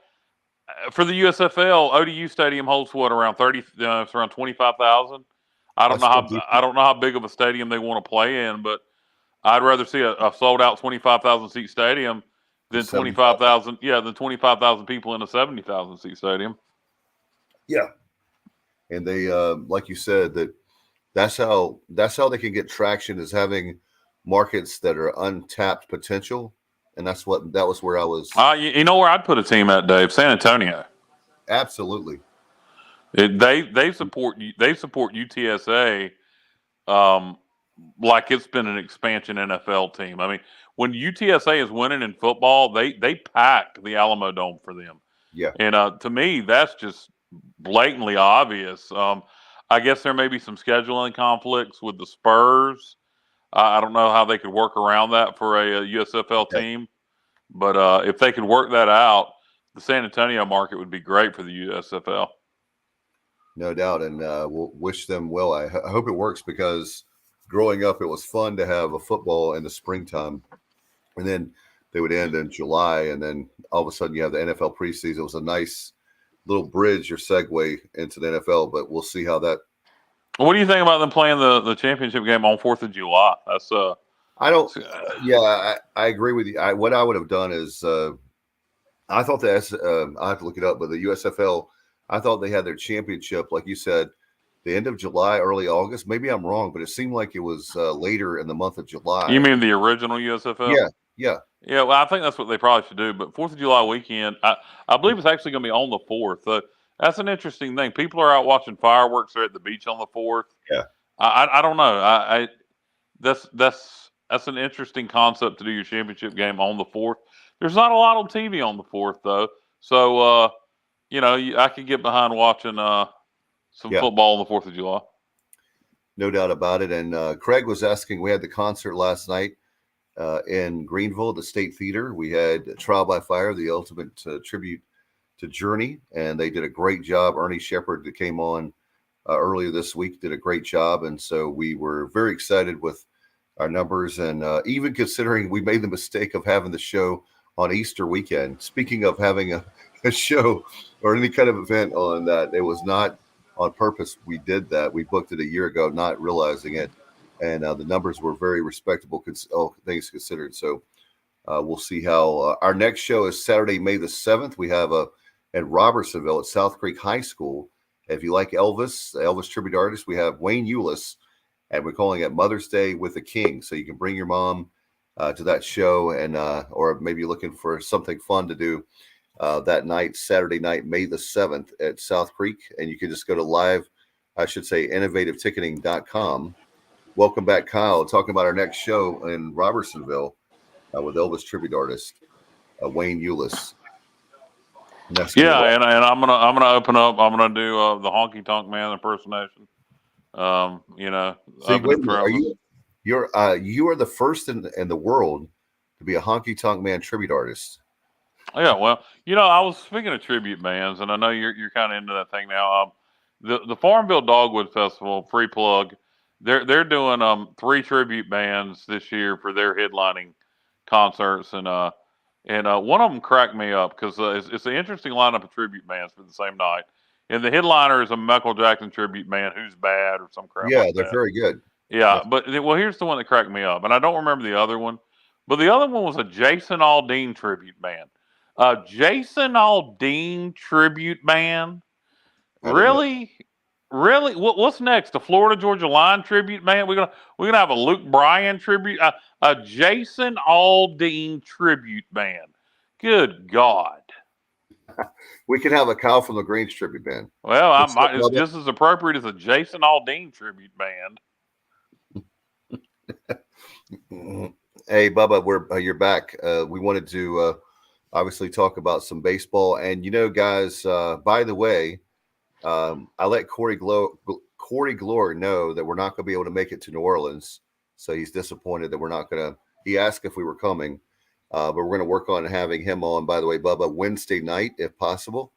for the USFL, ODU Stadium holds what, around 30. It's around 25,000. I don't know how big of a stadium they want to play in, but I'd rather see a sold out 25,000 seat stadium than 25,000. Yeah, than 25,000 people in a 70,000 seat stadium. Yeah, and they, like you said, that's how they can get traction, is having markets that are untapped potential, and that was where I was. You know where I'd put a team at, Dave? San Antonio. Absolutely. They support UTSA like it's been an expansion NFL team. I mean, when UTSA is winning in football, they pack the Alamo Dome for them. Yeah. And to me, that's just blatantly obvious. I guess there may be some scheduling conflicts with the Spurs. I don't know how they could work around that for a USFL team, but if they could work that out, the San Antonio market would be great for the USFL. No doubt, and we'll wish them well. I hope it works, because growing up, it was fun to have a football in the springtime, and then they would end in July, and then all of a sudden you have the NFL preseason. It was a nice little bridge or segue into the NFL, but we'll see how that. What do you think about them playing the championship game on 4th of July? That's I don't. I agree with you. What I would have done is I thought I have to look it up, but the USFL, I thought they had their championship, like you said, the end of July, early August. Maybe I'm wrong, but it seemed like it was later in the month of July. You mean the original USFL? Yeah. Well, I think that's what they probably should do. But 4th of July weekend, I believe it's actually going to be on the 4th. That's an interesting thing. People are out watching fireworks. They're at the beach on the 4th. Yeah. I don't know. That's an interesting concept to do your championship game on the 4th. There's not a lot on TV on the 4th though, so you know, I could get behind watching some football on the 4th of July. No doubt about it. And Craig was asking. We had the concert last night in Greenville, the State Theater. We had Trial by Fire, the ultimate tribute to Journey, and they did a great job. Ernie Shepard, that came on earlier this week, did a great job, and so we were very excited with our numbers. And even considering we made the mistake of having the show on Easter weekend. Speaking of having a show or any kind of event on that, it was not on purpose. We did that. We booked it a year ago, not realizing it, and the numbers were very respectable, all things considered. So we'll see how our next show is Saturday, May the 7th. We have at Robertsonville at South Creek High School. If you like Elvis, the Elvis tribute artist, we have Wayne Eulis, and we're calling it Mother's Day with the King. So you can bring your mom to that show, and or maybe you're looking for something fun to do that night, Saturday night, May the 7th at South Creek. And you can just go to innovativeticketing.com. Welcome back, Kyle, talking about our next show in Robertsonville with Elvis tribute artist Wayne Eulis. And I'm gonna open up. I'm gonna do the honky tonk man impersonation. You know, you are the first in the world to be a honky tonk man tribute artist. Yeah, well, you know, I was speaking of tribute bands, and I know you're kind of into that thing now. The Farmville Dogwood Festival, free plug. They're doing 3 tribute bands this year for their headlining concerts, and one of them cracked me up because it's an interesting lineup of tribute bands for the same night. And the headliner is a Michael Jackson tribute band, Who's Bad or some crap. Yeah, like they're that. very good. Yeah, but here's the one that cracked me up, and I don't remember the other one, but the other one was a Jason Aldean tribute band. Jason Aldean tribute band? Really? Really? What's next? The Florida Georgia Line tribute band? We're gonna have a Luke Bryan tribute, a Jason Aldean tribute band. Good God! We could have a Kyle from the Greens tribute band. Well, it's just as appropriate as a Jason Aldean tribute band. Hey, Bubba, you're back. We wanted to obviously talk about some baseball, and you know, guys. By the way, I let Corey Glore know that we're not going to be able to make it to New Orleans, so he's disappointed that we're not going to he asked if we were coming, but we're going to work on having him on. By the way, Bubba, Wednesday night, if possible,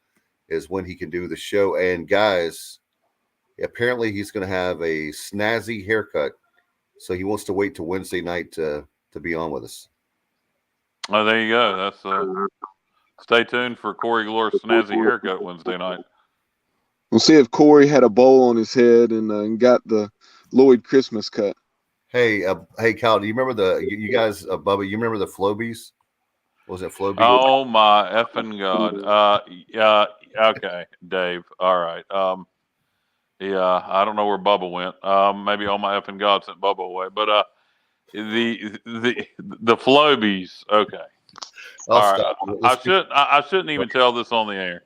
is when he can do the show. And guys, apparently he's going to have a snazzy haircut, so he wants to wait till Wednesday night to be on with us. Oh, there you go. That's stay tuned for Corey Glore's snazzy haircut Wednesday night. We'll see if Corey had a bowl on his head and got the Lloyd Christmas cut. Hey, Cal, do you remember you guys, Bubba? You remember the Flobies? Was it Flobies? Oh my effing god! Okay, Dave. All right. Yeah, I don't know where Bubba went. Maybe oh my effing god sent Bubba away. But the Flobies. Okay. All right. I shouldn't even tell this on the air.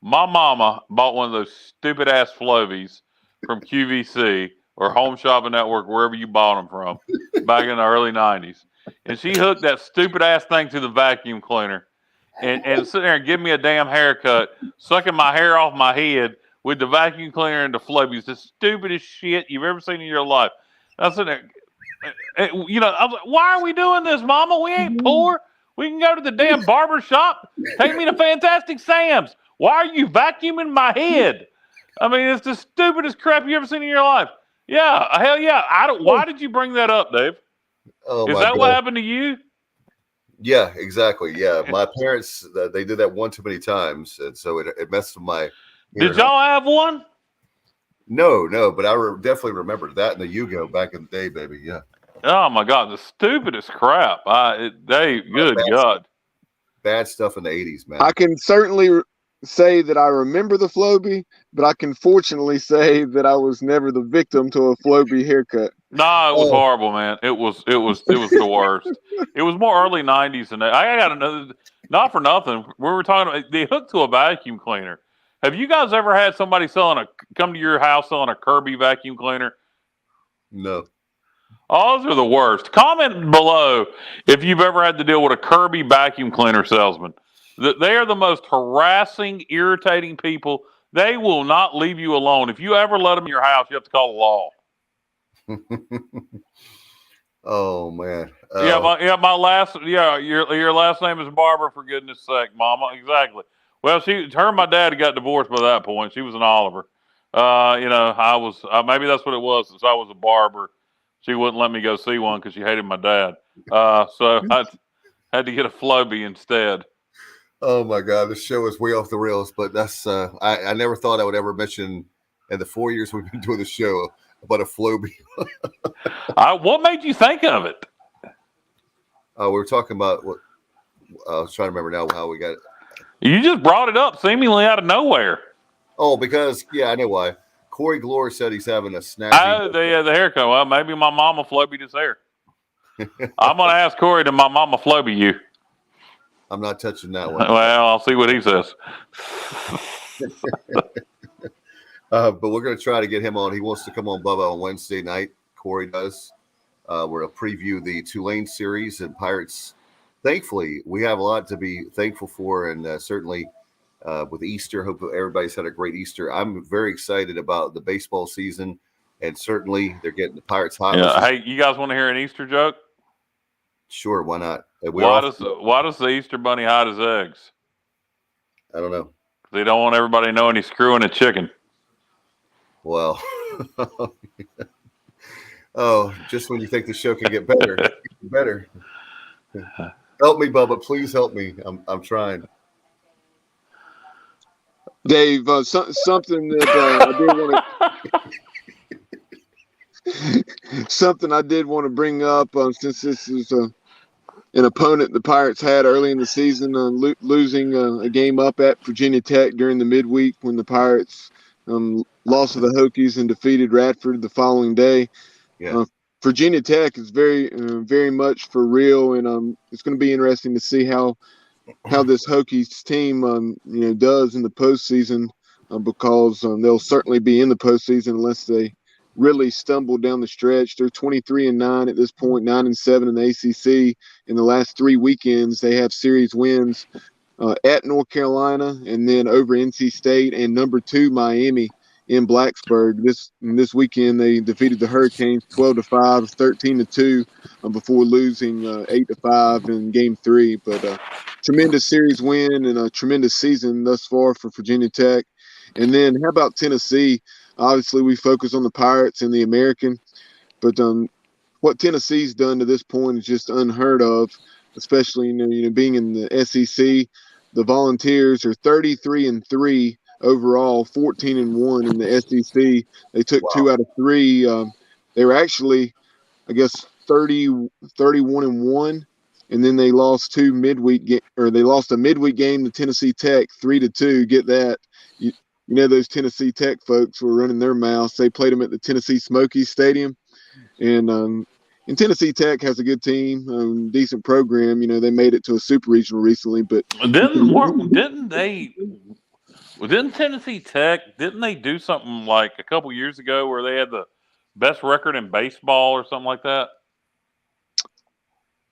My mama bought one of those stupid ass Flobies from QVC or Home Shopping Network, wherever you bought them from, back in the early 90s. And she hooked that stupid ass thing to the vacuum cleaner and sitting there and giving me a damn haircut, sucking my hair off my head with the vacuum cleaner and the Flobies. The stupidest shit you've ever seen in your life. I was sitting there, I was like, why are we doing this, Mama? We ain't poor. We can go to the damn barber shop. Take me to Fantastic Sam's. Why are you vacuuming my head? I mean, it's the stupidest crap you ever seen in your life. Yeah, hell yeah. Why did you bring that up, Dave? Oh, is that God. What happened to you? Yeah, exactly. Yeah, my parents, they did that one too many times, and so it messed with my. Did y'all have one? No, but I definitely remember that in the Yugo back in the day, baby. Yeah. Oh my God, the stupidest crap. Good God. Bad stuff in the 80s, man. I can certainly say that I remember the Flobie, but I can fortunately say that I was never the victim to a Flobie haircut. No, it was horrible, man. It was the worst. It was more early 90s than that. I got another, not for nothing. We were talking about they hooked to a vacuum cleaner. Have you guys ever had somebody come to your house selling a Kirby vacuum cleaner? No. Oh, those are the worst. Comment below if you've ever had to deal with a Kirby vacuum cleaner salesman. They are the most harassing, irritating people. They will not leave you alone. If you ever let them in your house, you have to call the law. Oh man. Your last name is Barbara, for goodness sake, Mama. Exactly. Well, her and my dad got divorced by that point. She was an Oliver. I was maybe that's what it was. Since I was a barber, she wouldn't let me go see one because she hated my dad. So I had to get a Flobie instead. Oh my God, this show is way off the rails. But that's I never thought I would ever mention in the 4 years we've been doing the show about a Flobie. What made you think of it? We were talking about what I was trying to remember now how we got it. You just brought it up seemingly out of nowhere. Oh, because I know why. Corey Glore said he's having a snazzy. Oh, the haircut. Well, maybe my mama Flobied his hair. I'm gonna ask Corey to my mama Flobie you. I'm not touching that one. Well, I'll see what he says. But we're going to try to get him on. He wants to come on Bubba on Wednesday night. Corey does. We're going to preview the Tulane series and Pirates. Thankfully, we have a lot to be thankful for, and certainly with Easter, hope everybody's had a great Easter. I'm very excited about the baseball season, and certainly they're getting the Pirates hot. Yeah. Hey, you guys want to hear an Easter joke? Sure, why not? Why does the Easter Bunny hide his eggs? I don't know. They don't want everybody knowing he's screwing a chicken. Well, oh, just when you think the show can get better, better. Help me, Bubba. Please help me. I'm trying. Dave, something that I did want to something I did want to bring up since this is an opponent the Pirates had early in the season, losing a game up at Virginia Tech during the midweek when the Pirates lost to the Hokies and defeated Radford the following day. Yeah. Virginia Tech is very much for real, and it's going to be interesting to see how this Hokies team does in the postseason because they'll certainly be in the postseason unless they really stumble down the stretch. They're 23-9 at this point, 9-7 in the ACC. In the last 3 weekends, they have series wins at North Carolina and then over NC State and number 2 Miami in Blacksburg. This weekend they defeated the Hurricanes 12-5, 13-2 before losing 8-5 in Game 3. But tremendous series win and a tremendous season thus far for Virginia Tech. And then how about Tennessee? Obviously, we focus on the Pirates and the American, but what Tennessee's done to this point is just unheard of, especially being in the SEC. The Volunteers are 33-3 overall, 14-1 in the SEC. They took 2 out of 3. They were actually, I guess, 31-1, and then they lost they lost a midweek game to Tennessee Tech 3-2. Get that? You know those Tennessee Tech folks were running their mouths. They played them at the Tennessee Smokies Stadium, and Tennessee Tech has a good team, decent program. They made it to a super regional recently, but Didn't Tennessee Tech, didn't they do something like a couple years ago where they had the best record in baseball or something like that?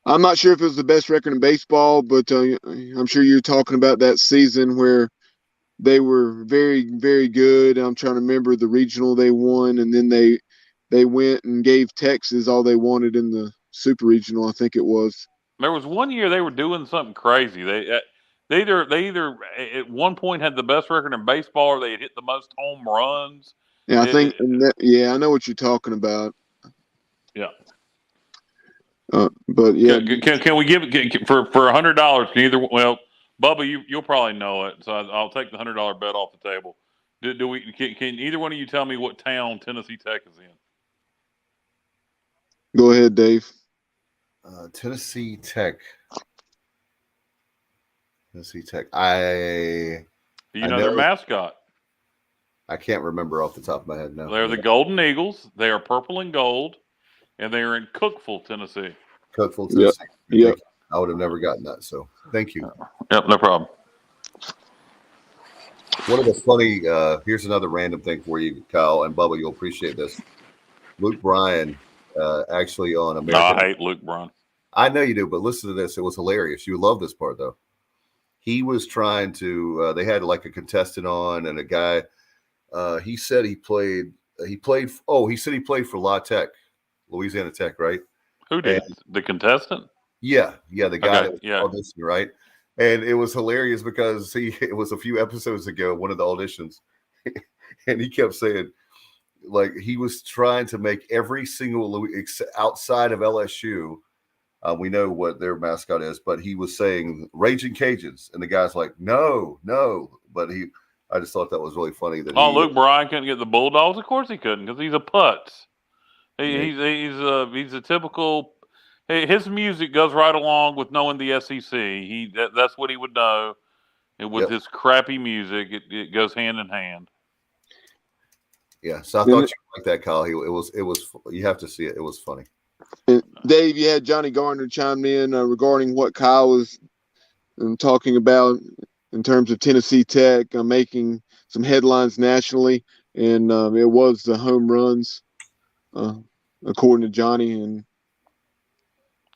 I'm not sure if it was the best record in baseball, but I'm sure you're talking about that season where they were very, very good. I'm trying to remember the regional they won, and then they went and gave Texas all they wanted in the super regional, I think it was. There was one year they were doing something crazy. They either at one point had the best record in baseball, or they had hit the most home runs. Yeah, I know what you're talking about. Yeah. But yeah, can we give it for $100? Well, Bubba, you'll probably know it, so I'll take the $100 bet off the table. Can either one of you tell me what town Tennessee Tech is in? Go ahead, Dave. Tennessee Tech. Do you know their mascot? I can't remember off the top of my head now. They're the Golden Eagles. They are purple and gold, and they are in Cookeville, Tennessee. Cookeville, Tennessee. Yep. I would have never gotten that, so thank you. Yep, no problem. One of the funny, here's another random thing for you, Kyle and Bubba. You'll appreciate this. Luke Bryan, actually on American. No, I hate Luke Bryan. I know you do, but listen to this. It was hilarious. You love this part, though. He was trying to, they had like a contestant on and a guy, he said he played for La Tech, Louisiana Tech, right? Who did? The contestant? Yeah, the guy that was auditioning, right? And it was hilarious because it was a few episodes ago, one of the auditions, and he kept saying, like, he was trying to make every single outside of LSU. We know what their mascot is, but he was saying Raging Cajuns, and the guy's like, no. But I just thought that was really funny. Luke Bryan couldn't get the Bulldogs? Of course he couldn't, because he's a putz. He's a typical. His music goes right along with knowing the SEC. That's what he would know. And with his crappy music, it goes hand in hand. Yeah, so I thought you liked that, Kyle. It was. You have to see it. It was funny. Dave, you had Johnny Gardner chime in regarding what Kyle was talking about in terms of Tennessee Tech making some headlines nationally, and it was the home runs, according to Johnny. And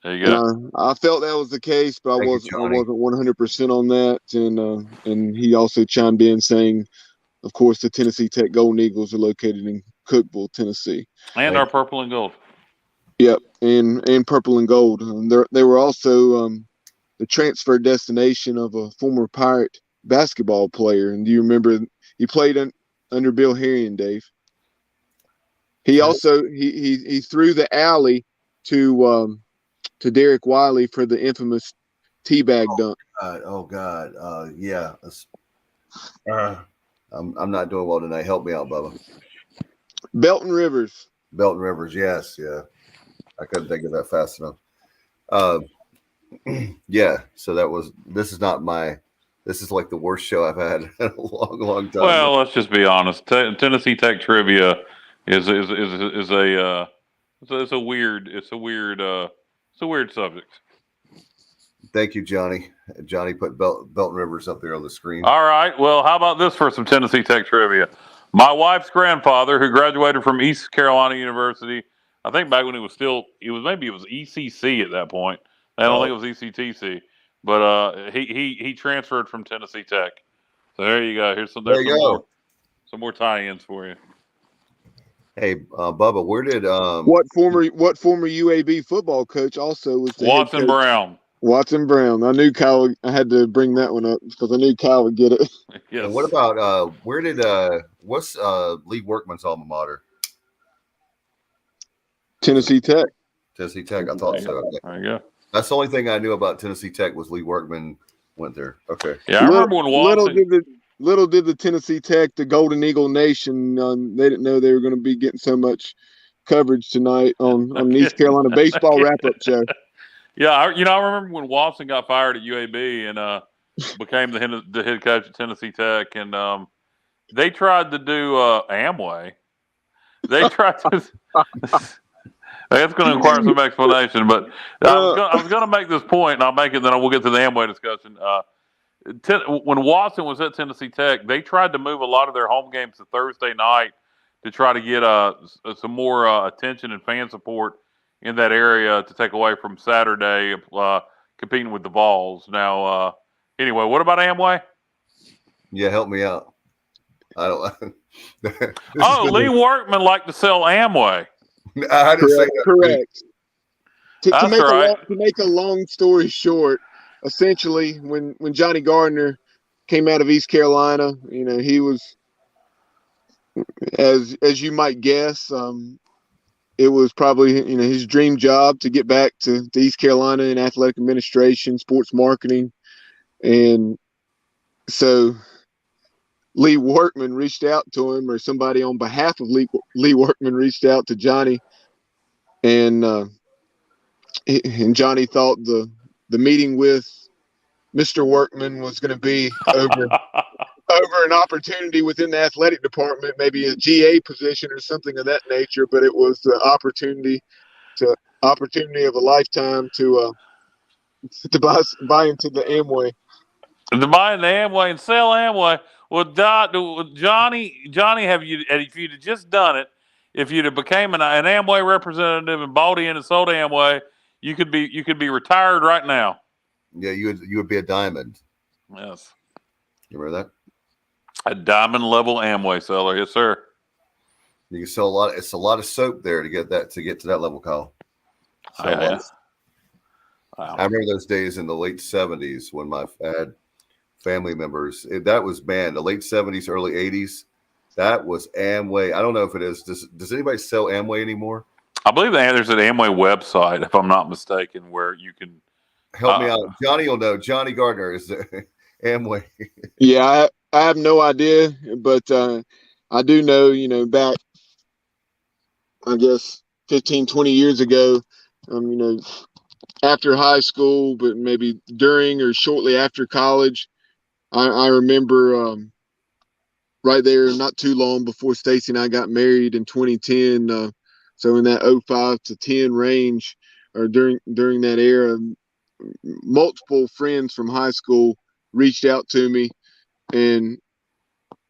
there you go. I felt that was the case, but I wasn't 100% on that. And he also chimed in saying, of course, the Tennessee Tech Golden Eagles are located in Cookeville, Tennessee, and our purple and gold. Yep, and purple and gold. They were also the transfer destination of a former Pirate basketball player. And do you remember he played under Bill Harrion, Dave? He also he threw the alley to Derek Wiley for the infamous teabag dunk. God. Yeah. I'm not doing well tonight. Help me out, Bubba. Belton Rivers. Yes, yeah. I couldn't think of that fast enough. Yeah, so this is like the worst show I've had in a long time. Well, let's just be honest. Tennessee Tech trivia is a weird subject. Thank you, Johnny. Johnny put Belton Rivers up there on the screen. All right. Well, how about this for some Tennessee Tech trivia? My wife's grandfather, who graduated from East Carolina University, I think back when it was ECC at that point. I don't think it was ECTC, but he transferred from Tennessee Tech. So there you go. There you go. Some more tie-ins for you. Hey, Bubba, where did What former UAB football coach also was the Watson head coach? Brown. Watson Brown. I knew Kyle. I had to bring that one up because I knew Kyle would get it. Yes. And what about where did what's Lee Workman's alma mater? Tennessee Tech. Tennessee Tech. I thought so. There you go. That's the only thing I knew about Tennessee Tech was Lee Workman went there. Okay. Yeah, I remember when Watson. Little did the Tennessee Tech, the Golden Eagle Nation, they didn't know they were going to be getting so much coverage tonight on the East Carolina baseball wrap-up show. Yeah, I remember when Watson got fired at UAB and became the head coach at Tennessee Tech, and they tried to do Amway. They tried to. That's going to require some explanation, but I was going to make this point, and I'll make it. Then we'll get to the Amway discussion. When Watson was at Tennessee Tech, they tried to move a lot of their home games to Thursday night to try to get some more attention and fan support in that area to take away from Saturday competing with the Vols. Now, anyway, what about Amway? Yeah, help me out. I don't. Lee Workman liked to sell Amway. I had to say that. Correct. To make a long story short, essentially, when Johnny Gardner came out of East Carolina, he was, as you might guess, it was probably his dream job to get back to East Carolina in athletic administration, sports marketing, and so Lee Workman reached out to him, or somebody on behalf of Lee Workman reached out to Johnny, and Johnny thought the meeting with Mr. Workman was going to be over an opportunity within the athletic department, maybe a GA position or something of that nature. But it was the opportunity of a lifetime to buy into the Amway. To buy into Amway and sell Amway. Well, Johnny, if you'd have just done it, if you'd have became an Amway representative and bought in and sold Amway, you could be retired right now. Yeah, you would be a diamond. Yes. You remember that? A diamond level Amway seller, yes, sir. You can sell a lot. It's a lot of soap there to get to that level, Kyle. So Yeah. Wow. I remember those days in the late '70s when I had family members. That was the late '70s, early '80s. That was Amway. I don't know if it is. Does anybody sell Amway anymore? I believe there's an Amway website, if I'm not mistaken, where you can help me out. Johnny will know. Johnny Gardner is Amway. Yeah, I have no idea, but I do know, back, I guess, 15, 20 years ago, after high school, but maybe during or shortly after college, I remember right there, not too long before Stacy and I got married in 2010. So in that 05 to 10 range, or during that era, multiple friends from high school reached out to me, and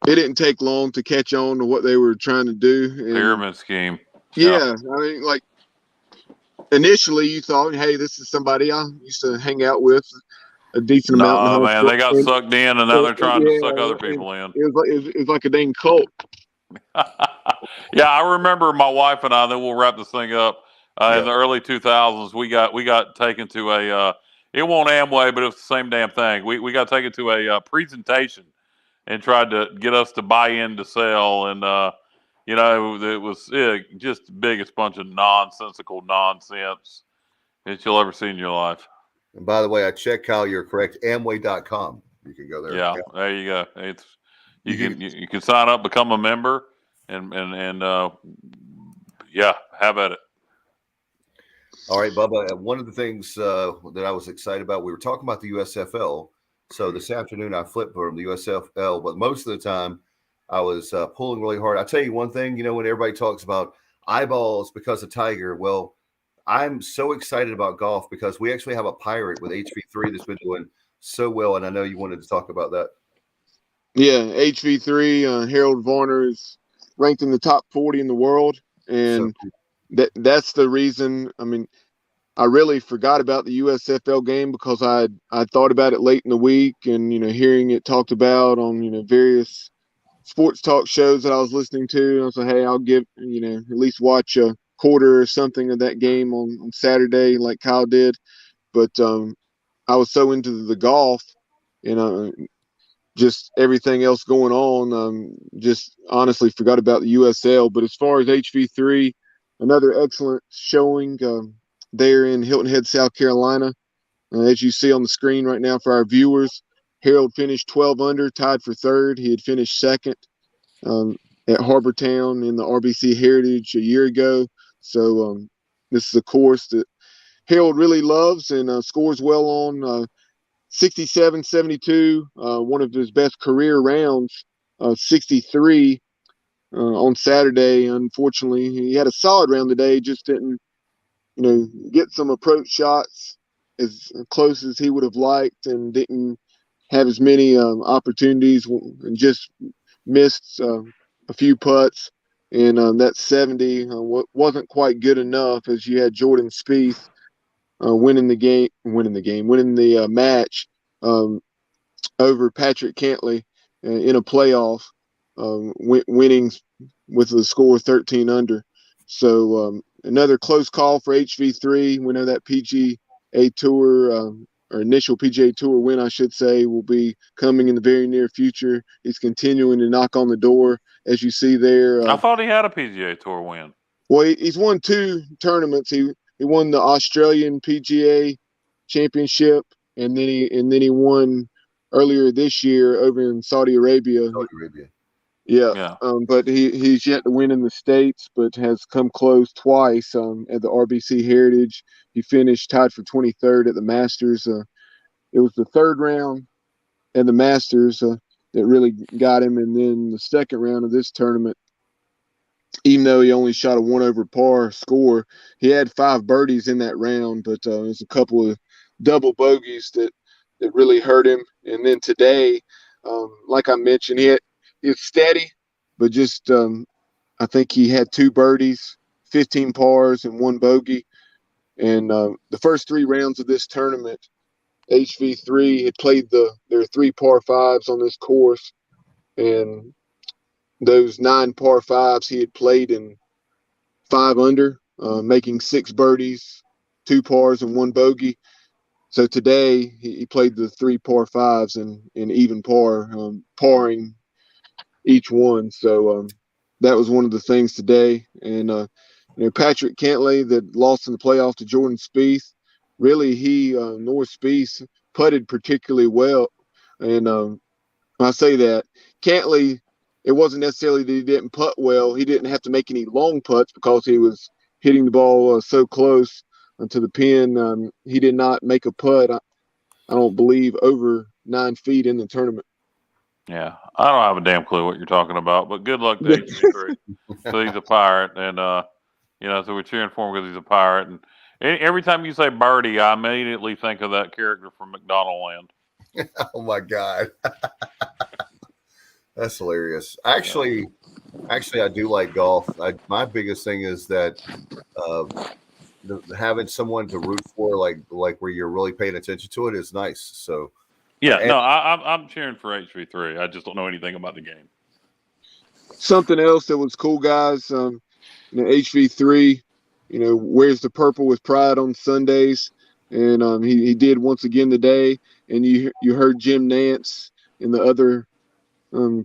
it didn't take long to catch on to what they were trying to do. Pyramid scheme. Yeah. I mean, like, initially you thought, hey, this is somebody I used to hang out with a decent amount. No, man, they got sucked in, and now they're trying to suck other people in. It was like a dang cult. Yeah, I remember my wife and I. Then we'll wrap this thing up. In the early 2000s, we got taken to a. It wasn't Amway, but it was the same damn thing. We got taken to a presentation and tried to get us to buy in to sell, and it was just the biggest bunch of nonsensical nonsense that you'll ever see in your life. And by the way, I checked, Kyle, you're correct. Amway.com. You can go there. Yeah, there you go. You can sign up, become a member, and have at it. All right, Bubba. One of the things that I was excited about, we were talking about the USFL. So this afternoon I flipped from the USFL, but most of the time I was pulling really hard. I'll tell you one thing, when everybody talks about eyeballs because of Tiger, well, I'm so excited about golf because we actually have a pirate with HV3 that's been doing so well, and I know you wanted to talk about that. Yeah, HV3, Harold Varner is ranked in the top 40 in the world, and that's the reason. I mean, I really forgot about the USFL game because I thought about it late in the week, and hearing it talked about on various sports talk shows that I was listening to. And I was like, hey, I'll give, at least watch a quarter or something of that game on Saturday like Kyle did. But I was so into the golf and just everything else going on, just honestly forgot about the USL. But as far as HV3, another excellent showing there in Hilton Head, South Carolina. As you see on the screen right now for our viewers, Harold finished 12 under, tied for third. He had finished second at Harbortown in the RBC Heritage a year ago. So this is a course that Harold really loves and scores well on. 67-72, one of his best career rounds. 63 on Saturday. Unfortunately, he had a solid round today, just didn't, get some approach shots as close as he would have liked and didn't have as many opportunities and just missed a few putts. And that 70 wasn't quite good enough, as you had Jordan Spieth winning the match over Patrick Cantley in a playoff, winning with the score 13 under. So another close call for HV3. We know that PGA Tour, or initial PGA Tour win, I should say, will be coming in the very near future. He's continuing to knock on the door, as you see there. I thought he had a PGA Tour win. Well, he's won 2 tournaments. He won the Australian PGA Championship, and then he won earlier this year over in Saudi Arabia. Yeah. But he's yet to win in the States, but has come close twice at the RBC Heritage. He finished tied for 23rd at the Masters. It was the third round at the Masters that really got him, and then the second round of this tournament, even though he only shot a 1 over par score, he had 5 birdies in that round, but there's a couple of double bogeys that really hurt him. And then today, like I mentioned, he was steady, but just I think he had 2 birdies, 15 pars, and 1 bogey. And the first 3 rounds of this tournament, HV3 had played their 3 par 5s on this course, and those 9 par 5s he had played in 5 under, making 6 birdies, 2 pars, and 1 bogey. So today he played the 3 par 5s in even par, parring each one. So that was one of the things today. And Patrick Cantley, that lost in the playoff to Jordan Spieth, really nor Spieth putted particularly well. And when I say that, Cantley, it wasn't necessarily that he didn't putt well. He didn't have to make any long putts because he was hitting the ball so close to the pin. He did not make a putt, I don't believe, over 9 feet in the tournament. Yeah, I don't have a damn clue what you're talking about, but good luck to HV3. So he's a Pirate, and so we're cheering for him because he's a Pirate. And every time you say birdie, I immediately think of that character from McDonald Land. Oh my God. That's hilarious. Actually, I do like golf. My biggest thing is that having someone to root for, like where you're really paying attention to it, is nice. So I'm cheering for HV3. I just don't know anything about the game. Something else that was cool, guys. HV3, wears the purple with pride on Sundays, and he did once again today. And you heard Jim Nance and the other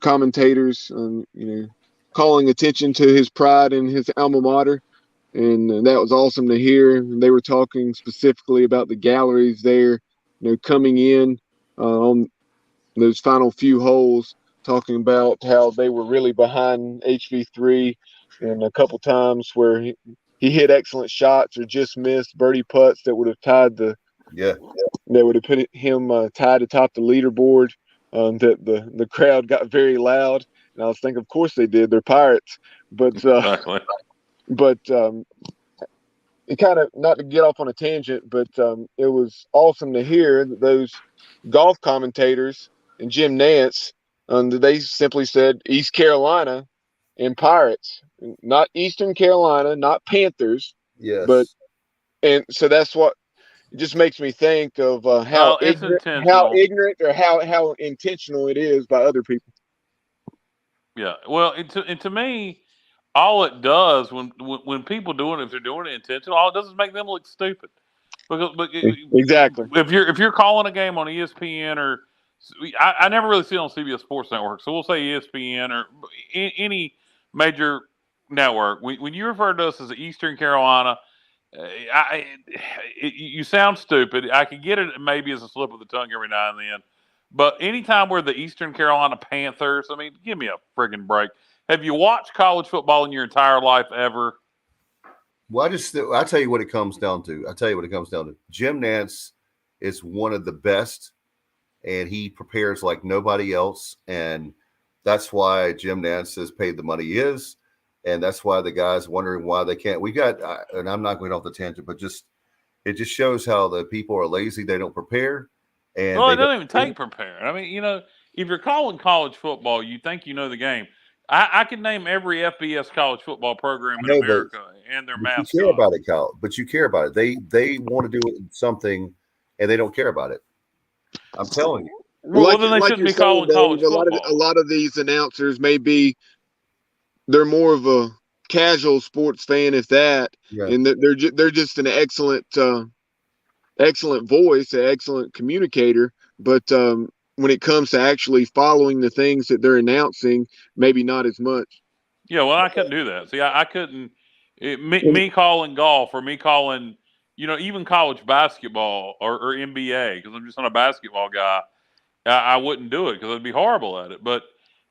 commentators, calling attention to his pride in his alma mater, and that was awesome to hear. And they were talking specifically about the galleries there, coming in on those final few holes, talking about how they were really behind HV3, and a couple times where he hit excellent shots or just missed birdie putts that would have tied that would have put him tied atop the leaderboard. That the crowd got very loud, and I was thinking, of course they did. They're Pirates, but Exactly. But it kind of, not to get off on a tangent, but it was awesome to hear that those golf commentators and Jim Nance, they simply said East Carolina and Pirates, not Eastern Carolina, not Panthers. Yes. And so that's what. It just makes me think of how ignorant or how intentional it is by other people. Yeah. Well, and to me, all it does when people doing it, if they're doing it intentional, all it does is make them look stupid. But Exactly. if you're calling a game on ESPN or I never really see it on CBS Sports Network, so we'll say ESPN or any major network. When you refer to us as Eastern Carolina, you sound stupid. I could get it maybe as a slip of the tongue every now and then, but anytime we're the Eastern Carolina Panthers, I mean, give me a friggin' break. Have you watched college football in your entire life ever? Well, I'll tell you what it comes down to. Jim Nantz is one of the best, and he prepares like nobody else. And that's why Jim Nantz is paid the money he is. And that's why the guys wondering why they can't. We got, and I'm not going off the tangent, but it just shows how the people are lazy. They don't prepare. And Well, they it doesn't don't. even take preparing. I mean, if you're calling college football, you think you know the game. I can name every FBS college football program I in know, America and their but you care mascots. about it, Kyle. But you care about it. They want to do something, and they don't care about it. I'm telling you. Well, then they Like shouldn't you're be saying, calling college Dave, football. a lot of these announcers they're more of a casual sports fan, if that, Yeah. and they're just an excellent voice, an excellent communicator. But when it comes to actually following the things that they're announcing, maybe not as much. Yeah, well, I couldn't do that. See, I couldn't. Me calling golf or me calling, even college basketball or NBA because I'm just not a basketball guy. I wouldn't do it because I'd be horrible at it. But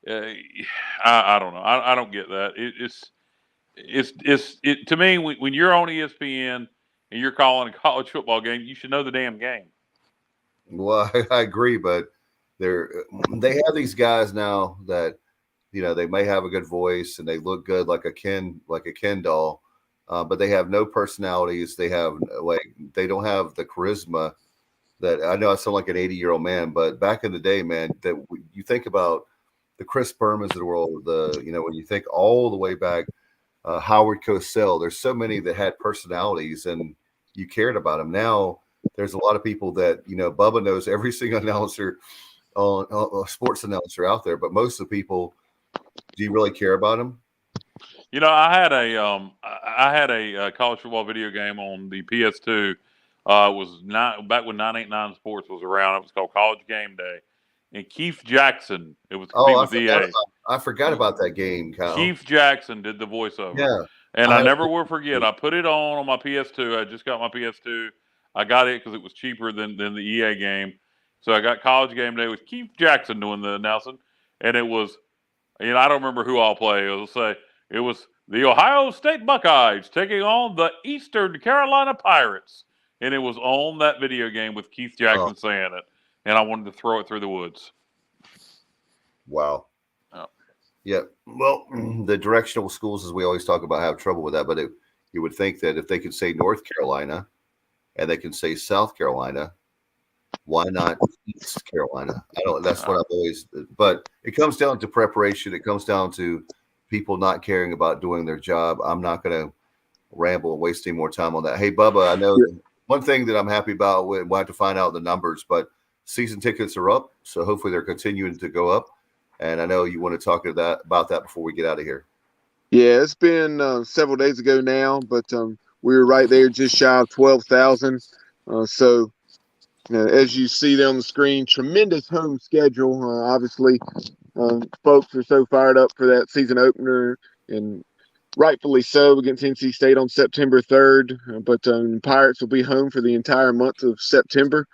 I don't know. I don't get that. It's to me when you're on ESPN and you're calling a college football game, you should know the damn game. Well, I agree, but they have these guys now that they may have a good voice and they look good like a Ken doll, but they have no personalities. They don't have the charisma that I know. I sound like an 80-year-old man, but back in the day, man, you think about the Chris Bermans of the world, when you think all the way back, Howard Cosell. There's so many that had personalities and you cared about them. Now there's a lot of people that Bubba knows every single announcer on sports announcer out there, but most of the people, do you really care about them? I had a college football video game on the PS2. It was not back when 989 Sports was around. It was called College Game Day, and Keith Jackson. It was competing with EA. I forgot about that game, Kyle. Keith Jackson did the voiceover. Yeah, and I never will forget. I put it on my PS2. I just got my PS2. I got it because it was cheaper than the EA game. So I got College Game Day with Keith Jackson doing the announcing, and it was, I don't remember who all played. It was the Ohio State Buckeyes taking on the Eastern Carolina Pirates, and it was on that video game with Keith Jackson saying it, and I wanted to throw it through the woods. Wow. Oh. Yeah. Well, the directional schools, as we always talk about, have trouble with that, but you would think that if they could say North Carolina and they can say South Carolina, why not East Carolina? That's what I've always, but it comes down to preparation. It comes down to people not caring about doing their job. I'm not going to ramble and waste any more time on that. Hey, Bubba, I know one thing that I'm happy about, we'll have to find out the numbers, but season tickets are up. So hopefully they're continuing to go up. And I know you want to talk about that before we get out of here. Yeah, it's been several days ago now, but we were right there just shy of 12,000. So as you see there on the screen, tremendous home schedule. Obviously, folks are so fired up for that season opener, and rightfully so, against NC State on September 3rd. But Pirates will be home for the entire month of September,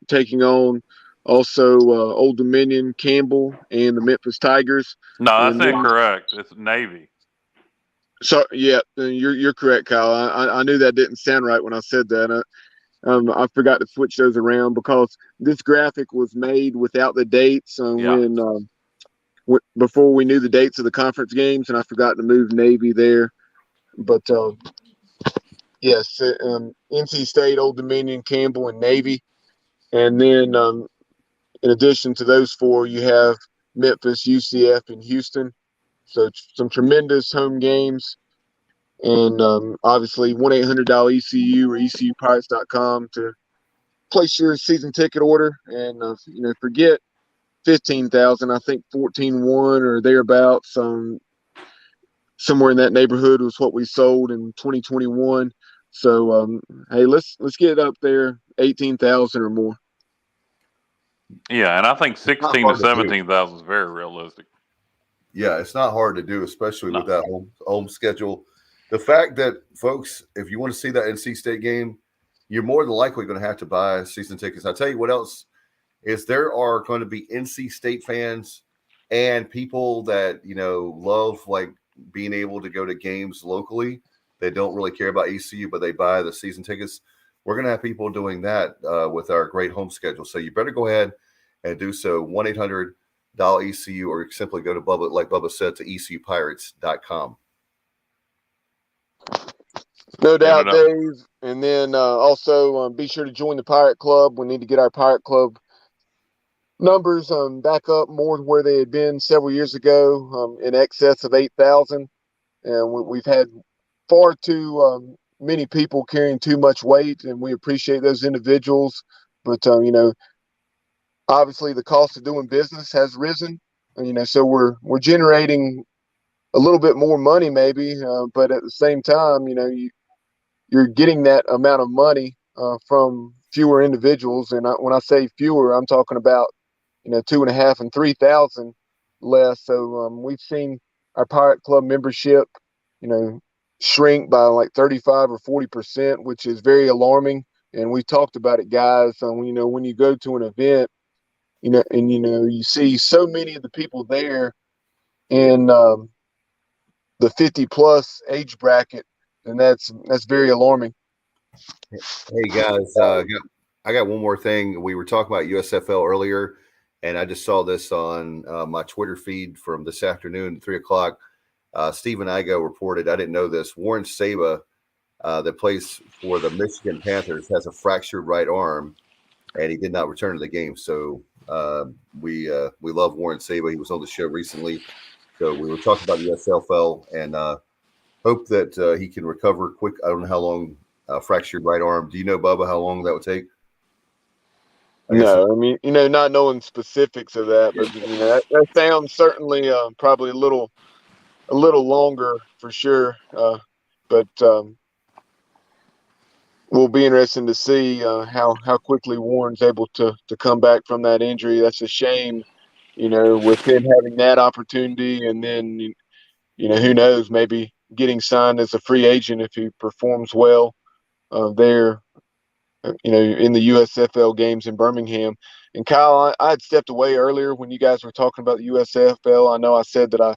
taking on also Old Dominion, Campbell, and the Memphis Tigers. No, that's incorrect. It's Navy. So yeah, you're correct, Kyle. I knew that didn't sound right when I said that. I forgot to switch those around because this graphic was made without the dates before we knew the dates of the conference games, and I forgot to move Navy there. But yes, NC State, Old Dominion, Campbell, and Navy. And then in addition to those four, you have Memphis, UCF, and Houston. So some tremendous home games. And obviously 1-800-ECU or ECUPirates.com to place your season ticket order. And, forget 15,000. I think 14.1 or thereabouts. Somewhere in that neighborhood was what we sold in 2021. So hey, let's get it up there, 18,000 or more. Yeah, and I think It's not 16 to hard to do. 17,000 is very realistic. Yeah, it's not hard to do, especially No. with that home schedule. The fact that, folks, if you want to see that NC State game, you're more than likely going to have to buy season tickets. I'll tell you what else is there are going to be NC State fans and people that, love like being able to go to games locally. They don't really care about ECU, but they buy the season tickets. We're going to have people doing that with our great home schedule. So you better go ahead and do so. 1-800-ECU, or simply go to Bubba, like Bubba said, to ECUPirates.com. No doubt, Dave. And then also be sure to join the Pirate Club. We need to get our Pirate Club numbers back up more to where they had been several years ago, in excess of 8,000. And we've had far too many people carrying too much weight, and we appreciate those individuals. But, obviously the cost of doing business has risen, so we're generating a little bit more money maybe, but at the same time, you're getting that amount of money from fewer individuals. And when I say fewer, I'm talking about 2.5 and 3,000 less. So we've seen our Pirate Club membership shrink by like 35 or 40%, which is very alarming. And we talked about it, guys. When you go to an event, and you see so many of the people there in the 50 plus age bracket, and that's very alarming. Hey guys, I got one more thing. We were talking about USFL earlier, and I just saw this on my Twitter feed from this afternoon, 3:00. Stephen Igo reported, I didn't know this, Warren Saba, that plays for the Michigan Panthers, has a fractured right arm, and he did not return to the game. So we love Warren Saba. He was on the show recently. So we were talking about the USFL, and hope that he can recover quick. I don't know how long fractured right arm. Do you know, Bubba, how long that would take? No, I mean, not knowing specifics of that, but that sounds certainly probably a little longer for sure. But will be interesting to see how quickly Warren's able to come back from that injury. That's a shame, with him having that opportunity, and then who knows, maybe getting signed as a free agent if he performs well there. In the USFL games in Birmingham. And Kyle, I had stepped away earlier when you guys were talking about the USFL. I know I said that I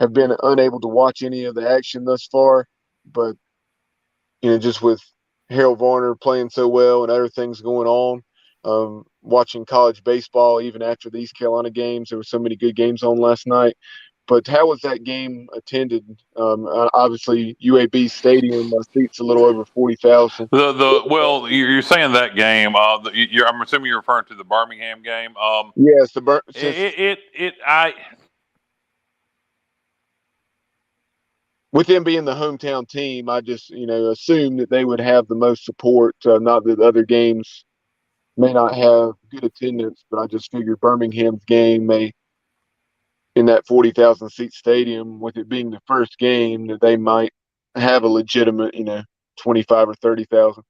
have been unable to watch any of the action thus far, but just with Harold Varner playing so well and other things going on, watching college baseball even after the East Carolina games, there were so many good games on last night. But how was that game attended? Obviously, UAB Stadium seats a little over 40,000. Well, you're saying that game. I'm assuming you're referring to the Birmingham game. Yes, with them being the hometown team, I just assumed that they would have the most support. Not that other games may not have good attendance, but I just figured Birmingham's game may, in that 40,000 seat stadium, with it being the first game, that they might have a legitimate 25 or 30,000.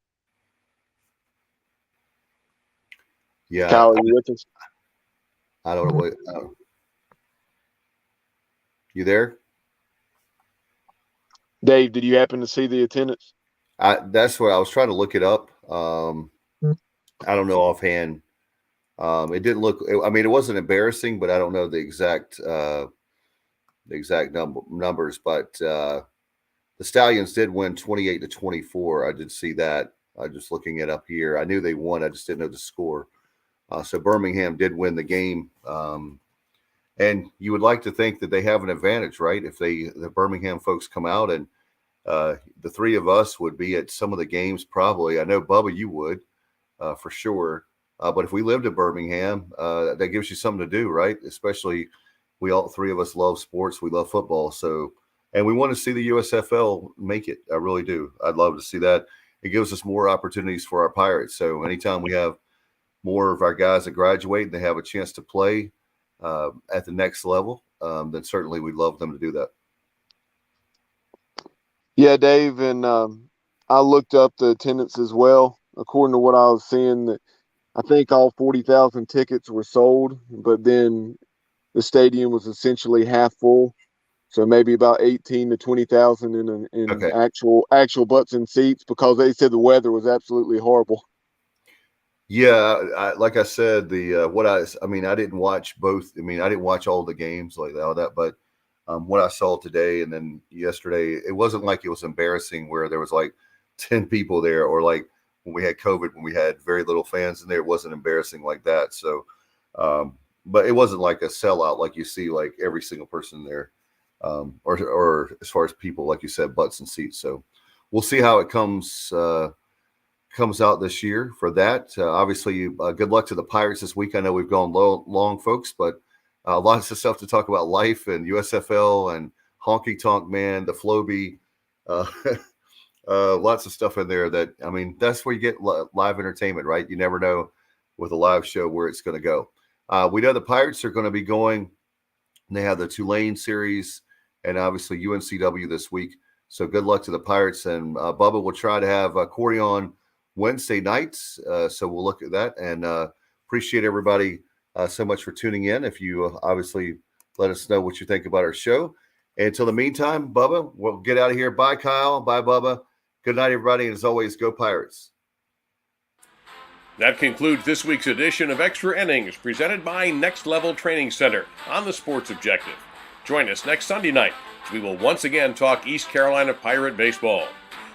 Yeah, Kyle, are you with us? I don't know what. You there, Dave? Did you happen to see the attendance? That's what I was trying to look it up. I don't know offhand. It didn't look. I mean, it wasn't embarrassing, but I don't know the exact numbers. But the Stallions did win 28-24. I did see that. I just looking it up here. I knew they won. I just didn't know the score. So Birmingham did win the game. And you would like to think that they have an advantage, right? If the Birmingham folks come out, and the three of us would be at some of the games probably. I know, Bubba, you would for sure. But if we lived in Birmingham, that gives you something to do, right? Especially all three of us love sports. We love football. So, and we want to see the USFL make it. I really do. I'd love to see that. It gives us more opportunities for our Pirates. So anytime we have more of our guys that graduate and they have a chance to play at the next level, then certainly we'd love them to do that. Yeah, Dave, and I looked up the attendance as well. According to what I was seeing, that I think all 40,000 tickets were sold, but then the stadium was essentially half full. So maybe about 18 to 20,000 in Okay. actual butts and seats, because they said the weather was absolutely horrible. Yeah, like I said, I didn't watch both. I didn't watch all the games like all that, but what I saw today and then yesterday, it wasn't like it was embarrassing where there was like 10 people there, or like when we had COVID, when we had very little fans in there. It wasn't embarrassing like that. So, but it wasn't like a sellout like you see like every single person there, or as far as people, like you said, butts and seats. So we'll see how it comes out this year for that. Obviously, good luck to the Pirates this week. I know we've gone long, folks, but lots of stuff to talk about, life and USFL and Honky Tonk Man, the Floby, lots of stuff in there that, that's where you get live entertainment, right? You never know with a live show where it's going to go. We know the Pirates are going to be going. They have the Tulane series and obviously UNCW this week. So good luck to the Pirates. And Bubba will try to have Corey on Wednesday nights. So we'll look at that, and appreciate everybody so much for tuning in. If you obviously let us know what you think about our show. And until the meantime, Bubba, we'll get out of here. Bye, Kyle. Bye, Bubba. Good night, everybody. And as always, go Pirates. That concludes this week's edition of Extra Innings, presented by Next Level Training Center on the Sports Objective. Join us next Sunday night as we will once again talk East Carolina Pirate baseball.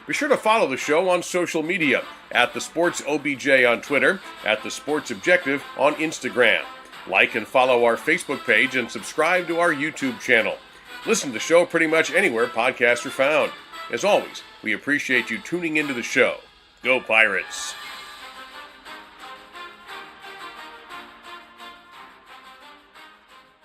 Be sure to follow the show on social media at The Sports OBJ on Twitter, at The Sports Objective on Instagram. Like and follow our Facebook page and subscribe to our YouTube channel. Listen to the show pretty much anywhere podcasts are found. As always, we appreciate you tuning into the show. Go Pirates!